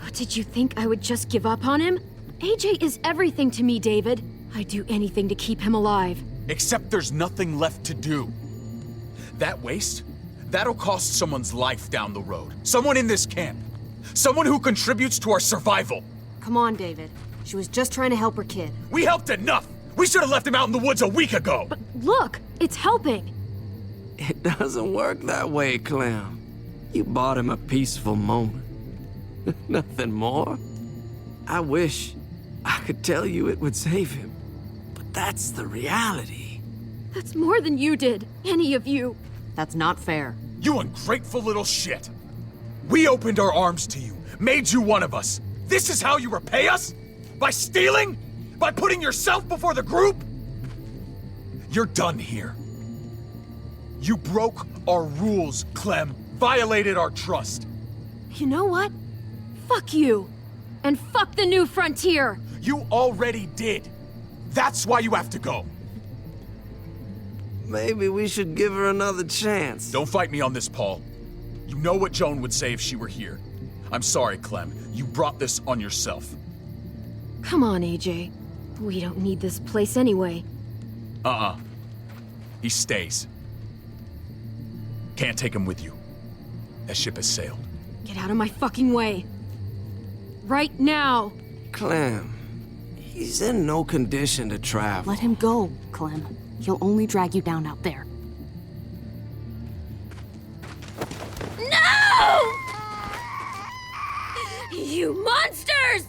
What, did you think I would just give up on him? AJ is everything to me, David. I'd do anything to keep him alive. Except there's nothing left to do. That waste? That'll cost someone's life down the road. Someone in this camp. Someone who contributes to our survival. Come on, David. She was just trying to help her kid. We helped enough! We should have left him out in the woods a week ago! But look, it's helping. It doesn't work that way, Clem. You bought him a peaceful moment. Nothing more. I wish I could tell you it would save him. But that's the reality. That's more than you did, any of you. That's not fair. You ungrateful little shit! We opened our arms to you, made you one of us. This is how you repay us? By stealing? By putting yourself before the group? You're done here. You broke our rules, Clem. Violated our trust. You know what? Fuck you. And fuck the new frontier. You already did. That's why you have to go. Maybe we should give her another chance. Don't fight me on this, Paul. You know what Joan would say if she were here. I'm sorry, Clem. You brought this on yourself. Come on, AJ. We don't need this place anyway. He stays. Can't take him with you. That ship has sailed. Get out of my fucking way. Right now. Clem, he's in no condition to travel. Let him go, Clem. He'll only drag you down out there. No! You monsters!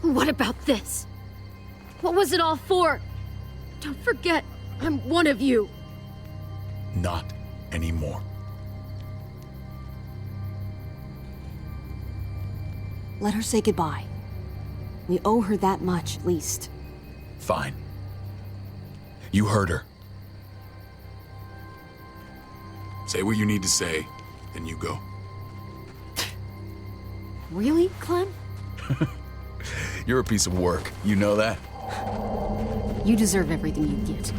What about this? What was it all for? Don't forget, I'm one of you. Not anymore. Let her say goodbye. We owe her that much, at least. Fine. You heard her. Say what you need to say, then you go. Really, Clem? You're a piece of work. You know that? You deserve everything you get.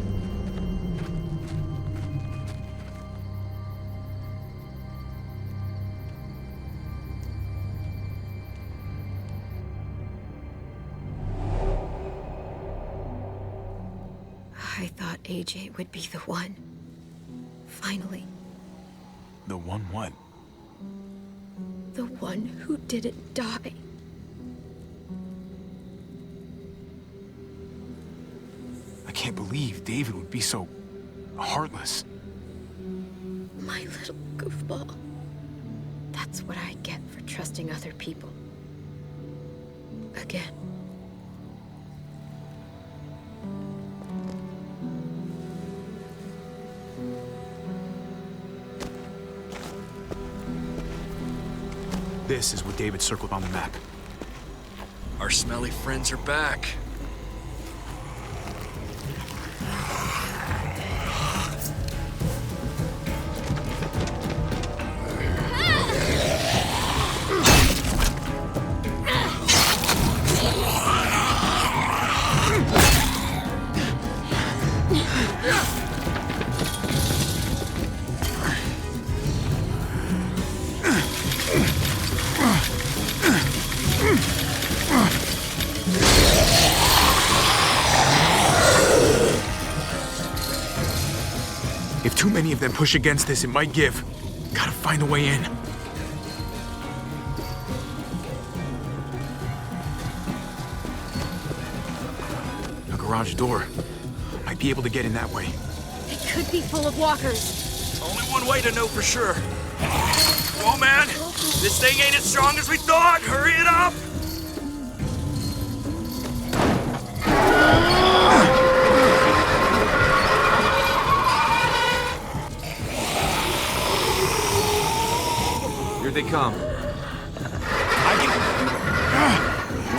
I thought AJ would be the one. Finally. The one what? The one who didn't die. I can't believe David would be so heartless. My little goofball. That's what I get for trusting other people. Again. This is what David circled on the map. Our smelly friends are back. If too many of them push against this, it might give. Gotta find a way in. A garage door. Might be able to get in that way. It could be full of walkers. Only one way to know for sure. Come on, man. This thing ain't as strong as we thought. Hurry it up. Here they come. I can...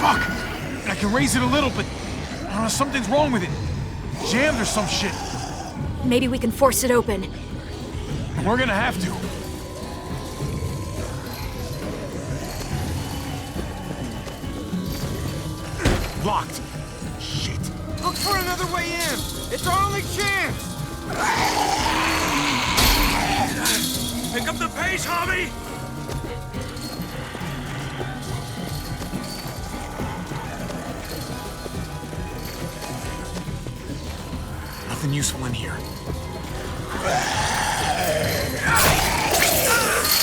fuck! I can raise it a little, but... I don't know, something's wrong with it. Jammed or some shit. Maybe we can force it open. We're gonna have to. Locked. Shit. Look for another way in. It's our only chance. Pick up the pace, Javi! Nothing useful in here.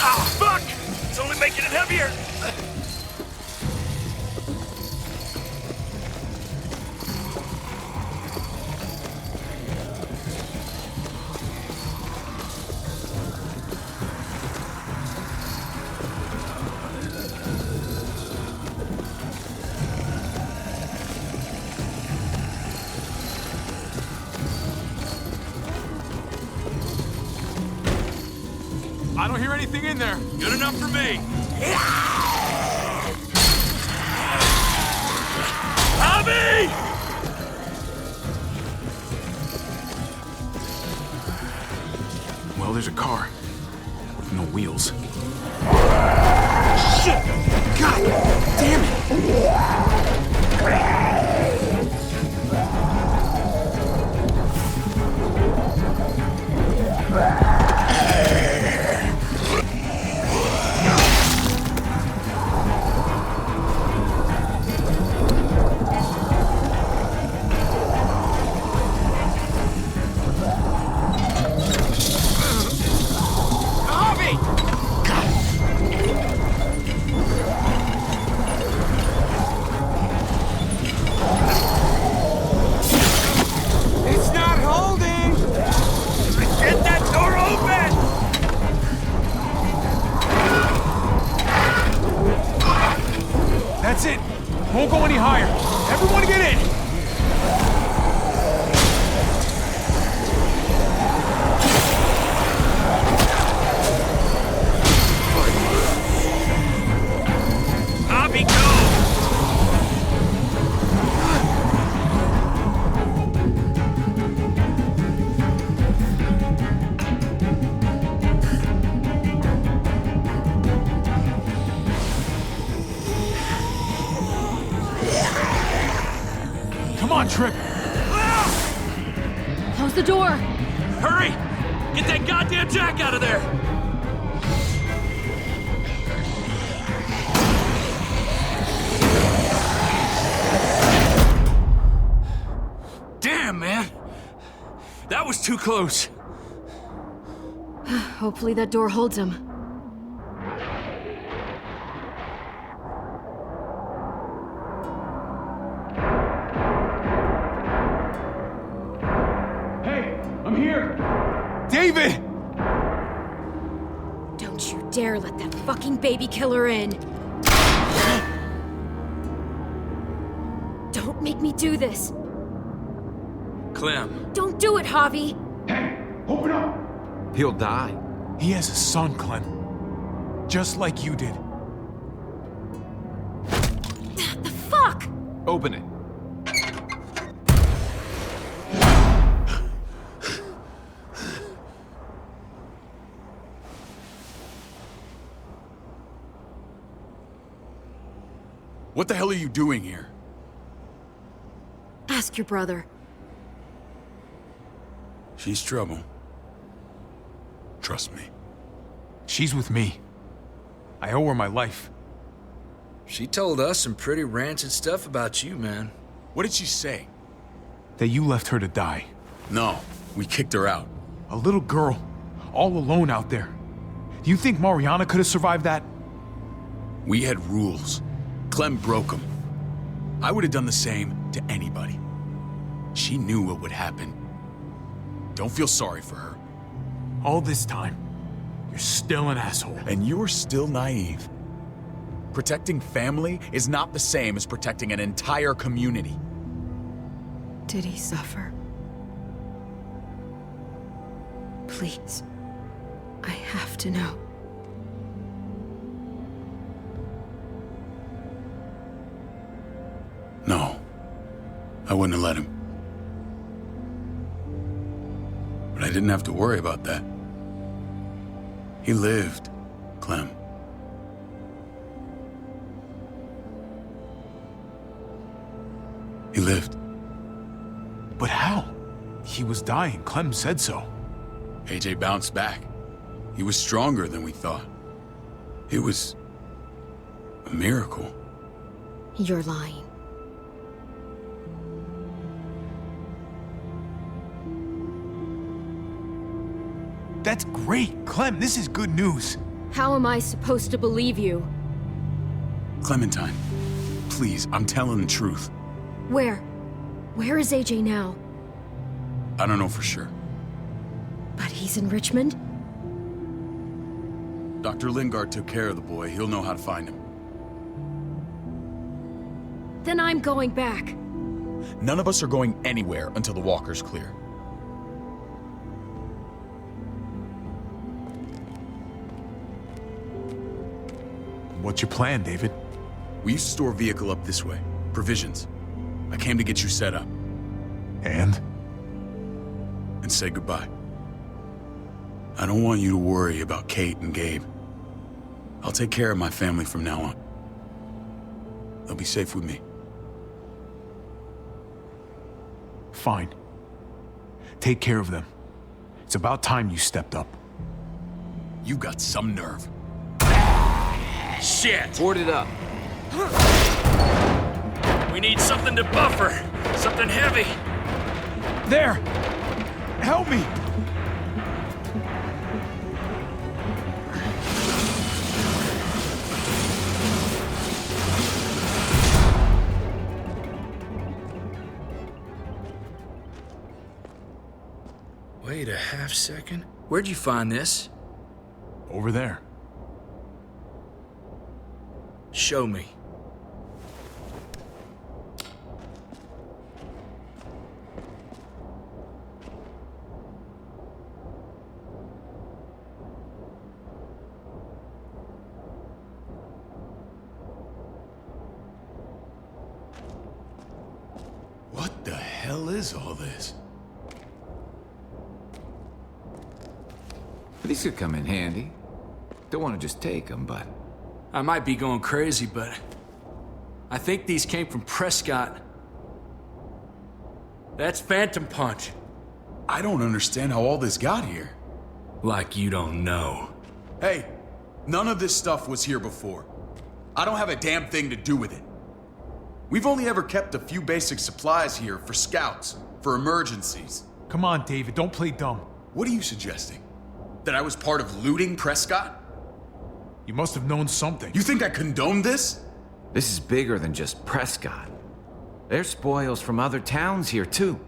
Ah, fuck! It's only making it heavier! I don't hear anything in there. Good enough for me. Javi! Well, there's a car. With no wheels. Shit! God damn It's not holding. Get that door open! That's it. Won't go any higher. Everyone get in. Javi, go! Come on, Trip. Close the door. Hurry! Get that goddamn jack out of there! Damn, man! That was too close. Hopefully that door holds him. Hey, I'm here! David! Don't you dare let that fucking baby killer in! Don't make me do this! Clem. Don't do it, Javi! Open up! He'll die. He has a son, Clem. Just like you did. The fuck? Open it. What the hell are you doing here? Ask your brother. She's trouble. Trust me. She's with me. I owe her my life. She told us some pretty rancid stuff about you, man. What did she say? That you left her to die. No, we kicked her out. A little girl, all alone out there. Do you think Mariana could have survived that? We had rules. Clem broke them. I would have done the same to anybody. She knew what would happen. Don't feel sorry for her. All this time, you're still an asshole. And you're still naive. Protecting family is not the same as protecting an entire community. Did he suffer? Please. I have to know. No. I wouldn't have let him. But I didn't have to worry about that. He lived, Clem. He lived. But how? He was dying. Clem said so. AJ bounced back. He was stronger than we thought. It was a miracle. You're lying. That's great! Clem, this is good news! How am I supposed to believe you? Clementine, please, I'm telling the truth. Where? Where is AJ now? I don't know for sure. But he's in Richmond? Dr. Lingard took care of the boy. He'll know how to find him. Then I'm going back. None of us are going anywhere until the walker's clear. What's your plan, David? We used to store a vehicle up this way. Provisions. I came to get you set up. And say goodbye. I don't want you to worry about Kate and Gabe. I'll take care of my family from now on. They'll be safe with me. Fine. Take care of them. It's about time you stepped up. You got some nerve. Shit! Board it up. We need something to buffer. Something heavy. There! Help me! Wait a half second. Where'd you find this? Over there. Show me. What the hell is all this? These could come in handy. Don't want to just take them, but... I might be going crazy, but... I think these came from Prescott. That's Phantom Punch. I don't understand how all this got here. Like you don't know. Hey, none of this stuff was here before. I don't have a damn thing to do with it. We've only ever kept a few basic supplies here for scouts, for emergencies. Come on, David, don't play dumb. What are you suggesting? That I was part of looting Prescott? You must have known something. You think I condoned this? This is bigger than just Prescott. There's spoils from other towns here, too.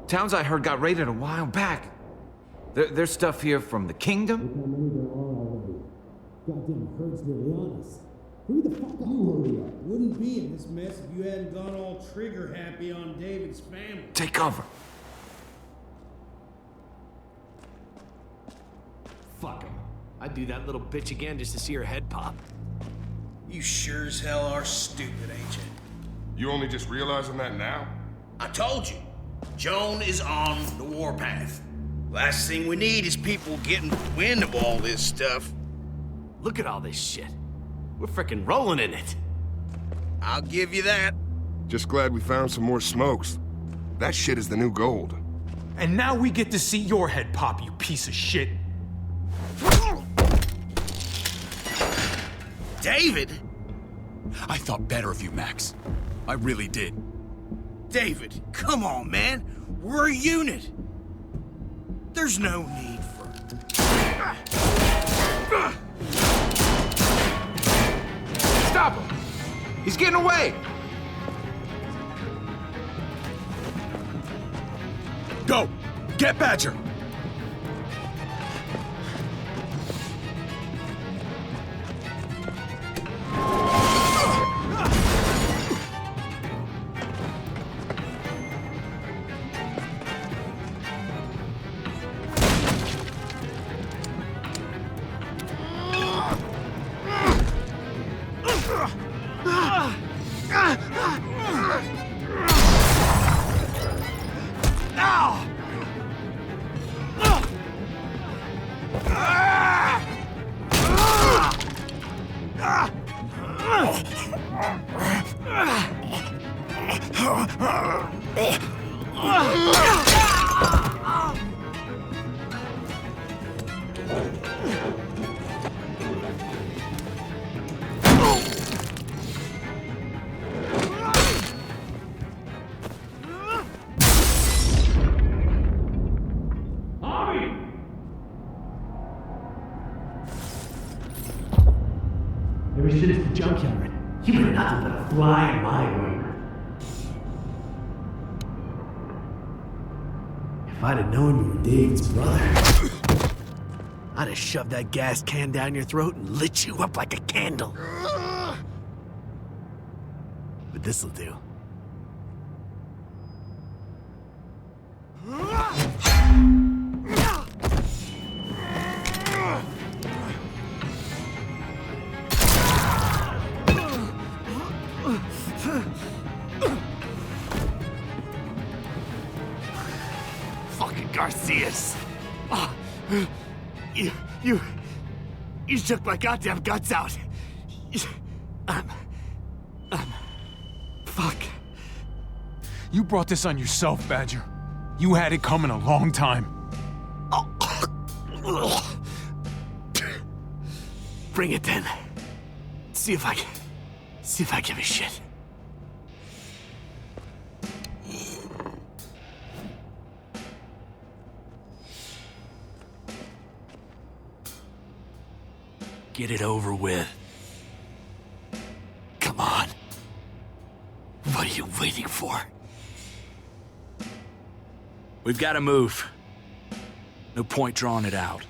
Towns I heard got raided a while back. There's stuff here from the kingdom. Goddamn herd's nearly on us. Hurry the fuck up. You hurry up. Wouldn't be in this mess if you hadn't gone all trigger happy on David's family. Take cover. Fuck him. I'd do that little bitch again just to see her head pop. You sure as hell are stupid, ain't you? You only just realizing that now? I told you. Joan is on the warpath. Last thing we need is people getting wind of all this stuff. Look at all this shit. We're frickin' rolling in it. I'll give you that. Just glad we found some more smokes. That shit is the new gold. And now we get to see your head pop, you piece of shit. David? I thought better of you, Max. I really did. David, come on, man. We're a unit. There's no need for... Stop him! He's getting away! Go! Get Badger! Ever since the junkyard, you've been nothing but a fly in my wing. If I'd have known you were David's brother, I'd have shoved that gas can down your throat and lit you up like a candle. But this'll do. Fucking Garcias. Oh, you took my goddamn guts out. Fuck. You brought this on yourself, Badger. You had it coming a long time. Bring it then. See if I give a shit. Get it over with. Come on. What are you waiting for? We've got to move. No point drawing it out.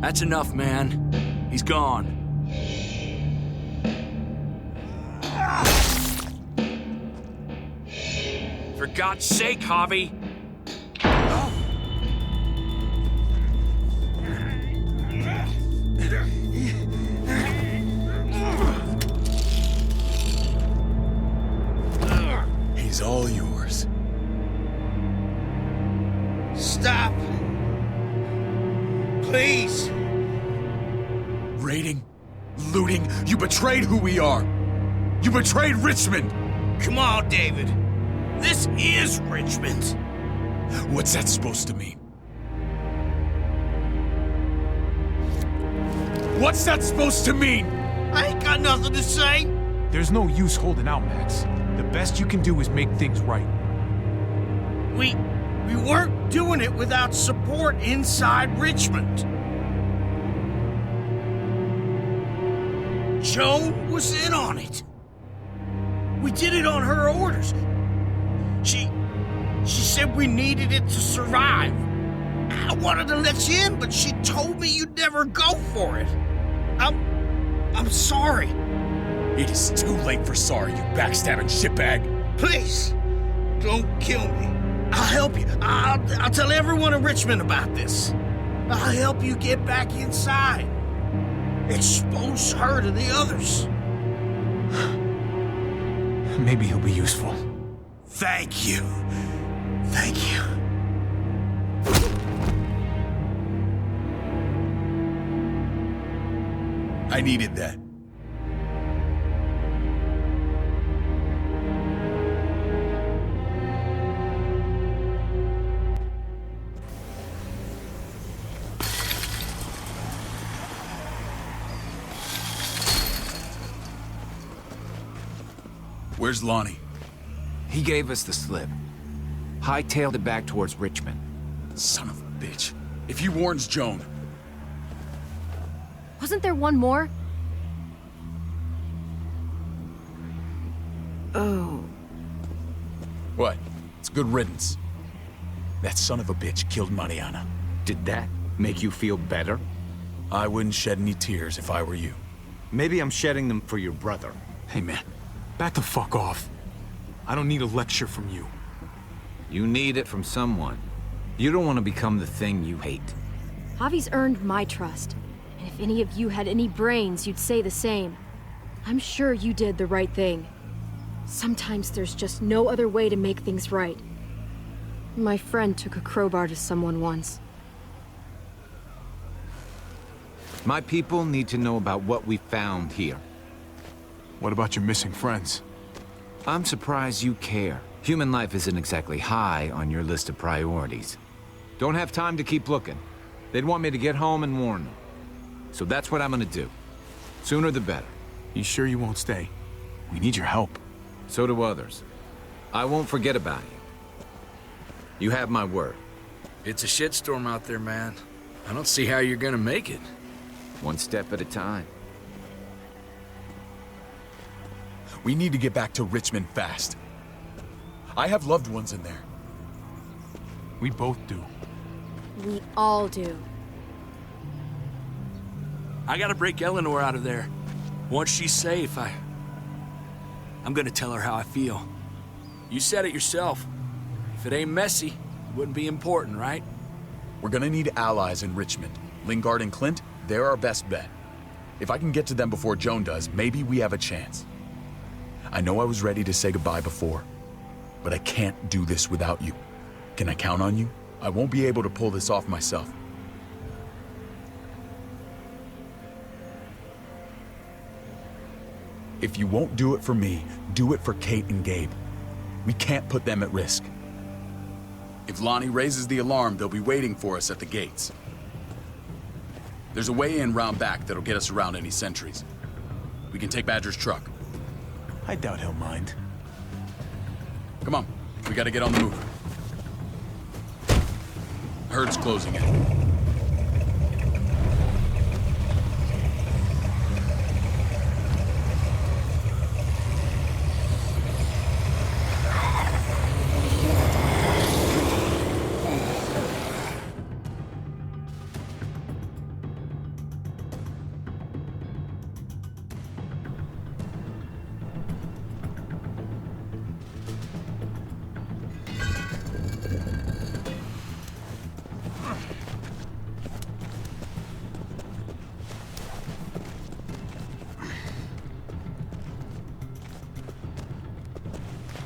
That's enough, man. He's gone. For God's sake, Javi. He's all yours. Stop. Please. Raiding, looting, you betrayed who we are. You betrayed Richmond. Come on, David. This is Richmond. What's that supposed to mean? What's that supposed to mean? I ain't got nothing to say. There's no use holding out, Max. The best you can do is make things right. We weren't doing it without support inside Richmond. Joan was in on it. We did it on her orders. She said we needed it to survive. I wanted to let you in, but she told me you'd never go for it. I'm sorry. It is too late for sorry, you backstabbing shitbag. Please, don't kill me. I'll help you. I'll tell everyone in Richmond about this. I'll help you get back inside. Expose her to the others. Maybe he'll be useful. Thank you. Thank you. I needed that. Where's Lonnie? He gave us the slip. Hightailed it back towards Richmond. Son of a bitch. If he warns Joan... Wasn't there one more? Oh. What? It's good riddance. That son of a bitch killed Mariana. Did that make you feel better? I wouldn't shed any tears if I were you. Maybe I'm shedding them for your brother. Hey man, back the fuck off. I don't need a lecture from you. You need it from someone. You don't want to become the thing you hate. Javi's earned my trust. And if any of you had any brains, you'd say the same. I'm sure you did the right thing. Sometimes there's just no other way to make things right. My friend took a crowbar to someone once. My people need to know about what we found here. What about your missing friends? I'm surprised you care. Human life isn't exactly high on your list of priorities. Don't have time to keep looking. They'd want me to get home and warn them. So that's what I'm gonna do. Sooner the better. You sure you won't stay? We need your help. So do others. I won't forget about you. You have my word. It's a shitstorm out there, man. I don't see how you're gonna make it. One step at a time. We need to get back to Richmond fast. I have loved ones in there. We both do. We all do. I gotta break Eleanor out of there. Once she's safe, I'm gonna tell her how I feel. You said it yourself. If it ain't messy, it wouldn't be important, right? We're gonna need allies in Richmond. Lingard and Clint, they're our best bet. If I can get to them before Joan does, maybe we have a chance. I know I was ready to say goodbye before, but I can't do this without you. Can I count on you? I won't be able to pull this off myself. If you won't do it for me, do it for Kate and Gabe. We can't put them at risk. If Lonnie raises the alarm, they'll be waiting for us at the gates. There's a way in round back that'll get us around any sentries. We can take Badger's truck. I doubt he'll mind. Come on, we gotta get on the move. Herd's closing in.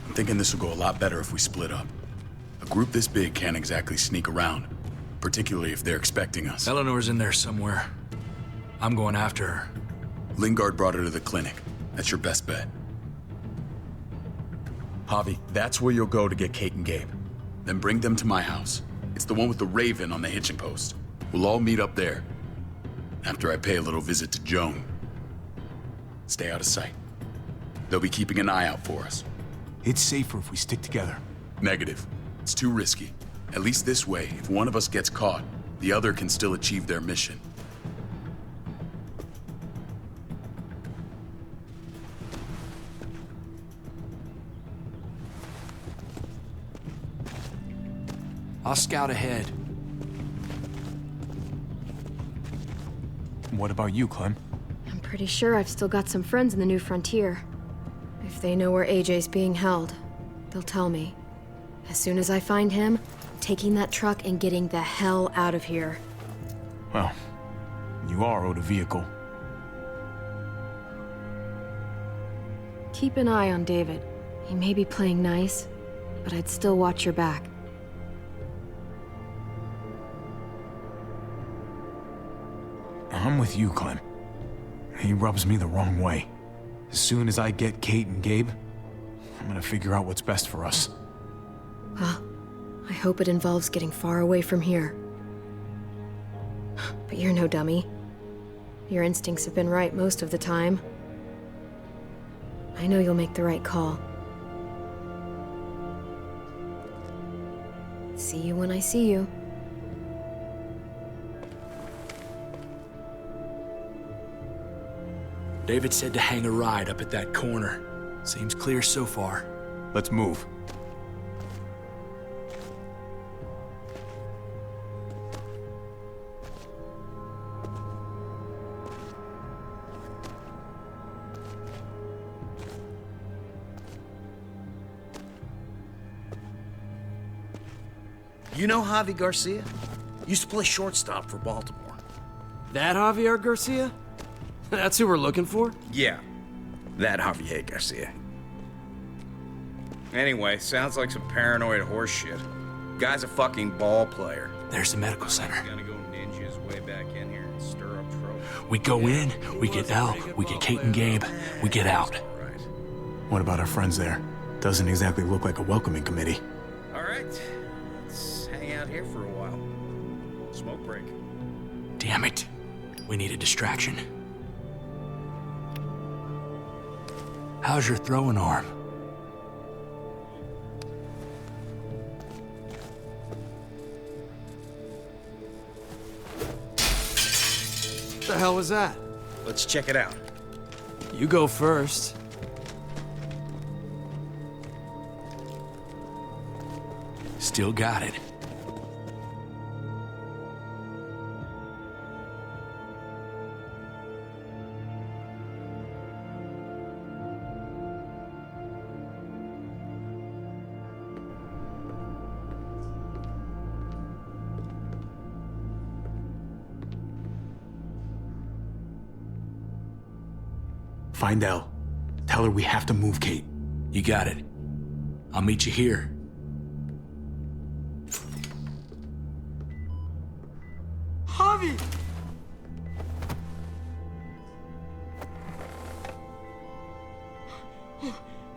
I'm thinking this will go a lot better if we split up. A group this big can't exactly sneak around, particularly if they're expecting us. Eleanor's in there somewhere. I'm going after her. Lingard brought her to the clinic. That's your best bet. Javi, that's where you'll go to get Kate and Gabe. Then bring them to my house. It's the one with the raven on the hitching post. We'll all meet up there. After I pay a little visit to Joan. Stay out of sight. They'll be keeping an eye out for us. It's safer if we stick together. Negative. It's too risky. At least this way, if one of us gets caught, the other can still achieve their mission. I'll scout ahead. What about you, Clem? I'm pretty sure I've still got some friends in the New Frontier. If they know where AJ's being held, they'll tell me. As soon as I find him, I'm taking that truck and getting the hell out of here. Well, you are owed a vehicle. Keep an eye on David. He may be playing nice, but I'd still watch your back. I'm with you, Clem. He rubs me the wrong way. As soon as I get Kate and Gabe, I'm gonna figure out what's best for us. Well, I hope it involves getting far away from here. But you're no dummy. Your instincts have been right most of the time. I know you'll make the right call. See you when I see you. David said to hang a ride up at that corner. Seems clear so far. Let's move. You know Javi Garcia? Used to play shortstop for Baltimore. That Javier Garcia? That's who we're looking for? Yeah, that Javier Garcia. Anyway, sounds like some paranoid horse shit. Guy's a fucking ball player. There's the medical center. He's gonna go ninja his way back in here and stir up trouble. We go in, we get Elle, we get Kate and Gabe, we get out. What about our friends there? Doesn't exactly look like a welcoming committee. All right, let's hang out here for a while. Smoke break. Damn it. We need a distraction. How's your throwing arm? What the hell was that? Let's check it out. You go first. Still got it. Find Elle. Tell her we have to move Kate. You got it. I'll meet you here. Javi!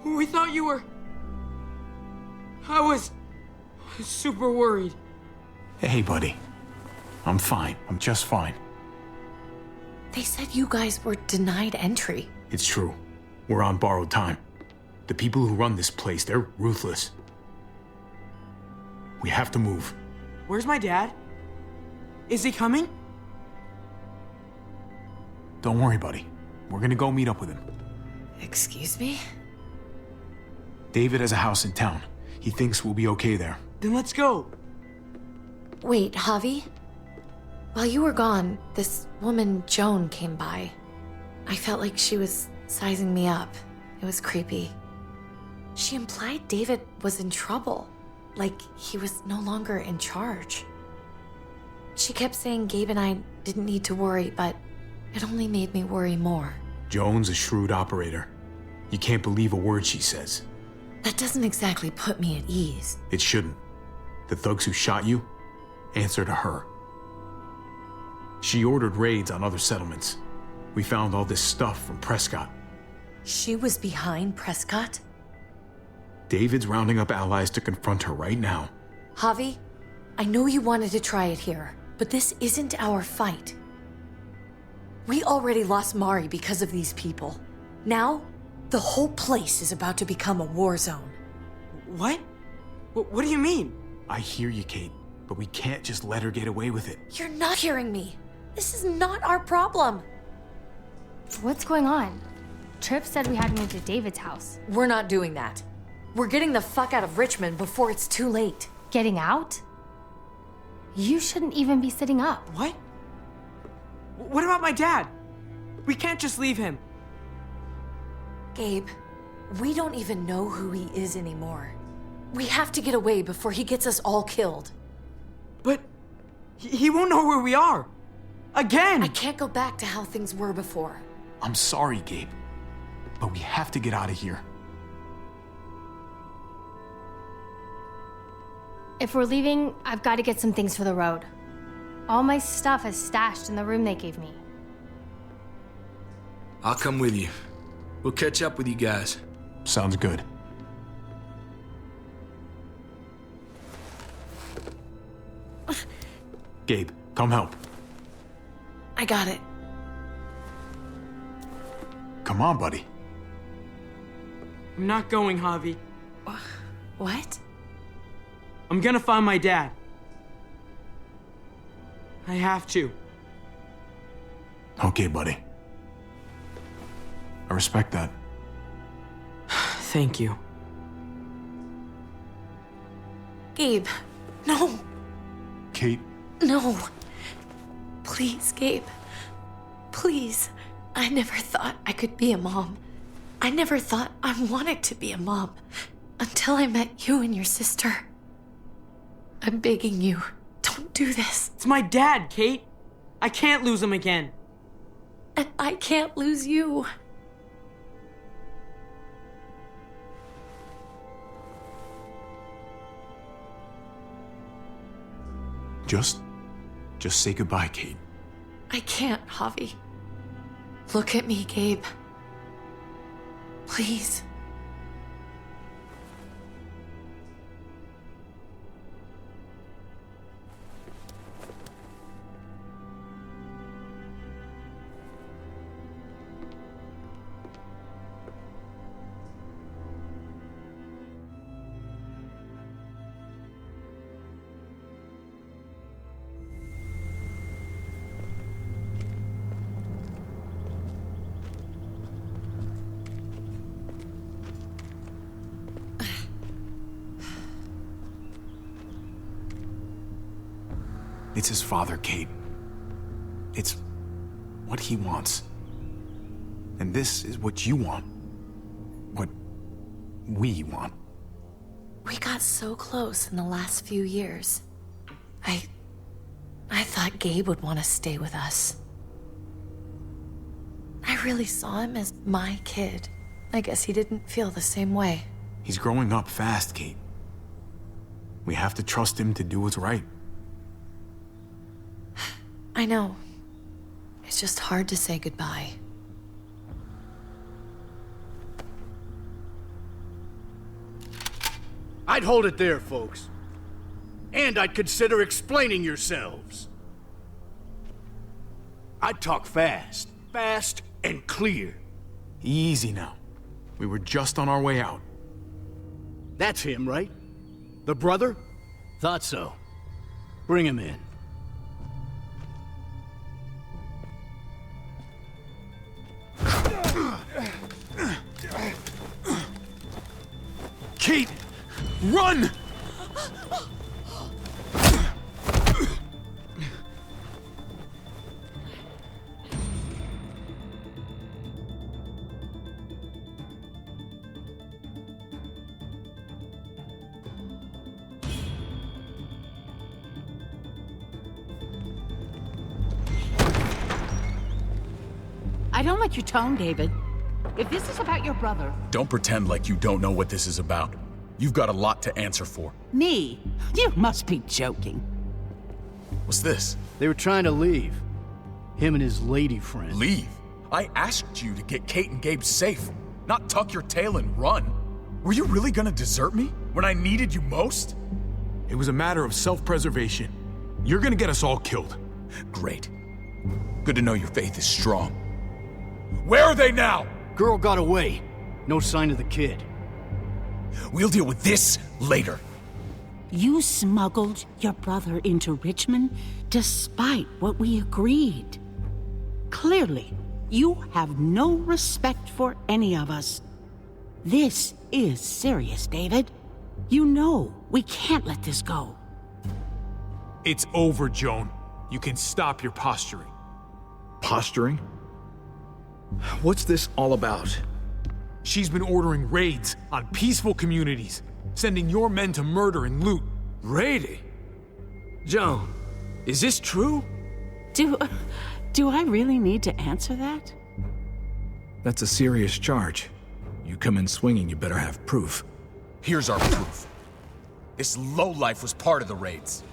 We thought you were... I was super worried. Hey, buddy. I'm fine. I'm just fine. They said you guys were denied entry. It's true. We're on borrowed time. The people who run this place, they're ruthless. We have to move. Where's my dad? Is he coming? Don't worry, buddy. We're gonna go meet up with him. Excuse me? David has a house in town. He thinks we'll be okay there. Then let's go. Wait, Javi? While you were gone, this woman, Joan, came by. I felt like she was sizing me up. It was creepy. She implied David was in trouble, like he was no longer in charge. She kept saying Gabe and I didn't need to worry, but it only made me worry more. Joan's a shrewd operator. You can't believe a word she says. That doesn't exactly put me at ease. It shouldn't. The thugs who shot you answer to her. She ordered raids on other settlements. We found all this stuff from Prescott. She was behind Prescott? David's rounding up allies to confront her right now. Javi, I know you wanted to try it here, but this isn't our fight. We already lost Mari because of these people. Now, the whole place is about to become a war zone. What? What do you mean? I hear you, Kate, but we can't just let her get away with it. You're not hearing me. This is not our problem. What's going on? Tripp said we had to move to David's house. We're not doing that. We're getting the fuck out of Richmond before it's too late. Getting out? You shouldn't even be sitting up. What? What about my dad? We can't just leave him. Gabe, we don't even know who he is anymore. We have to get away before he gets us all killed. But he won't know where we are. Again! I can't go back to how things were before. I'm sorry, Gabe, but we have to get out of here. If we're leaving, I've got to get some things for the road. All my stuff is stashed in the room they gave me. I'll come with you. We'll catch up with you guys. Sounds good. Gabe, come help. I got it. Come on, buddy. I'm not going, Javi. What? I'm gonna find my dad. I have to. Okay, buddy. I respect that. Thank you. Gabe, no. Kate. No. Please, Gabe. Please. I never thought I could be a mom. I never thought I wanted to be a mom until I met you and your sister. I'm begging you, don't do this. It's my dad, Kate. I can't lose him again. And I can't lose you. Just say goodbye, Kate. I can't, Javi. Look at me, Gabe. Please. It's his father, Kate. It's what he wants. And this is what you want. What we want. We got so close in the last few years. I thought Gabe would want to stay with us. I really saw him as my kid. I guess he didn't feel the same way. He's growing up fast, Kate. We have to trust him to do what's right. I know. It's just hard to say goodbye. I'd hold it there, folks. And I'd consider explaining yourselves. I'd talk fast. Fast and clear. Easy now. We were just on our way out. That's him, right? The brother? Thought so. Bring him in. Kate! Run! I don't like your tone, David. If this is about your brother... Don't pretend like you don't know what this is about. You've got a lot to answer for. Me? You must be joking. What's this? They were trying to leave. Him and his lady friend. Leave? I asked you to get Kate and Gabe safe, not tuck your tail and run. Were you really gonna desert me when I needed you most? It was a matter of self-preservation. You're gonna get us all killed. Great. Good to know your faith is strong. Where are they now? Girl got away. No sign of the kid. We'll deal with this later. You smuggled your brother into Richmond despite what we agreed. Clearly, you have no respect for any of us. This is serious, David. You know we can't let this go. It's over, Joan. You can stop your posturing. Posturing? What's this all about? She's been ordering raids on peaceful communities, sending your men to murder and loot. Raiding? Joan, is this true? Do I really need to answer that? That's a serious charge. You come in swinging, you better have proof. Here's our proof. This lowlife was part of the raids.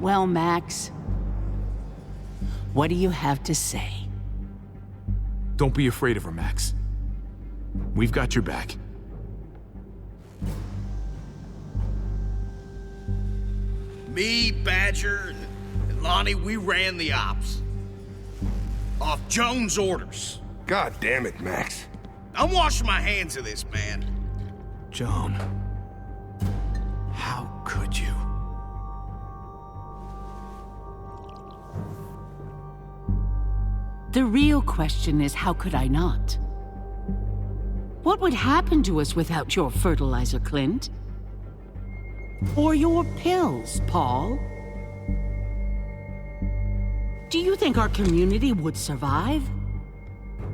Well, Max, what do you have to say? Don't be afraid of her, Max. We've got your back. Me, Badger, and Lonnie, we ran the ops. Off Joan's orders. God damn it, Max. I'm washing my hands of this, man. Joan, how could you? The real question is, how could I not? What would happen to us without your fertilizer, Clint? Or your pills, Paul? Do you think our community would survive?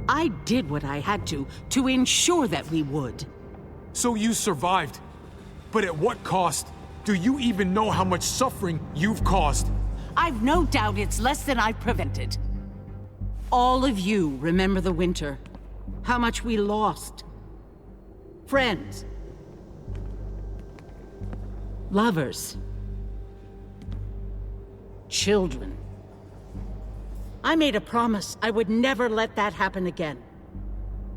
I did what I had to ensure that we would. So you survived. But at what cost? Do you even know how much suffering you've caused? I've no doubt it's less than I've prevented. All of you remember the winter. How much we lost. Friends. Lovers. Children. I made a promise I would never let that happen again.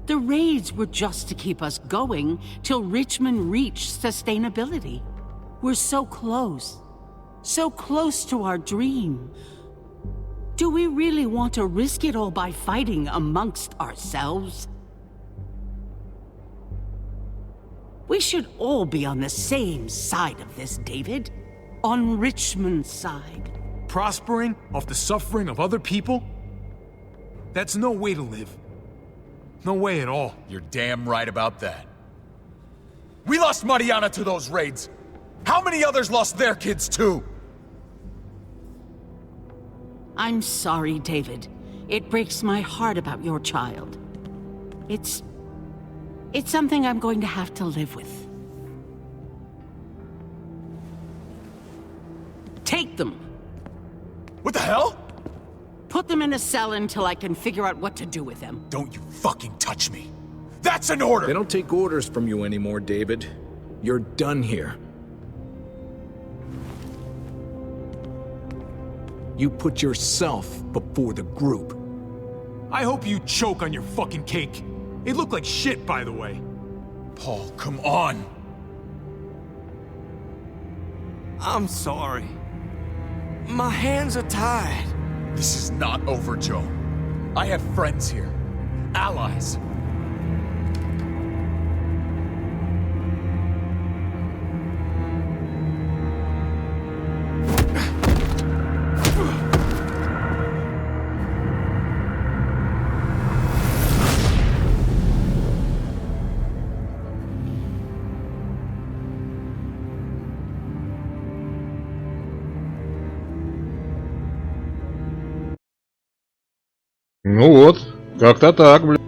The raids were just to keep us going till Richmond reached sustainability. We're so close to our dream. Do we really want to risk it all by fighting amongst ourselves? We should all be on the same side of this, David. On Richmond's side. Prospering off the suffering of other people? That's no way to live. No way at all. You're damn right about that. We lost Mariana to those raids. How many others lost their kids too? I'm sorry, David. It breaks my heart about your child. It's something I'm going to have to live with. Take them. What the hell? Put them in a cell until I can figure out what to do with them. Don't you fucking touch me. That's an order! They don't take orders from you anymore, David. You're done here. You put yourself before the group. I hope you choke on your fucking cake. It looked like shit, by the way. Paul, come on. I'm sorry. My hands are tied. This is not over, Joe. I have friends here. Allies. Ну вот, как-то так, блин.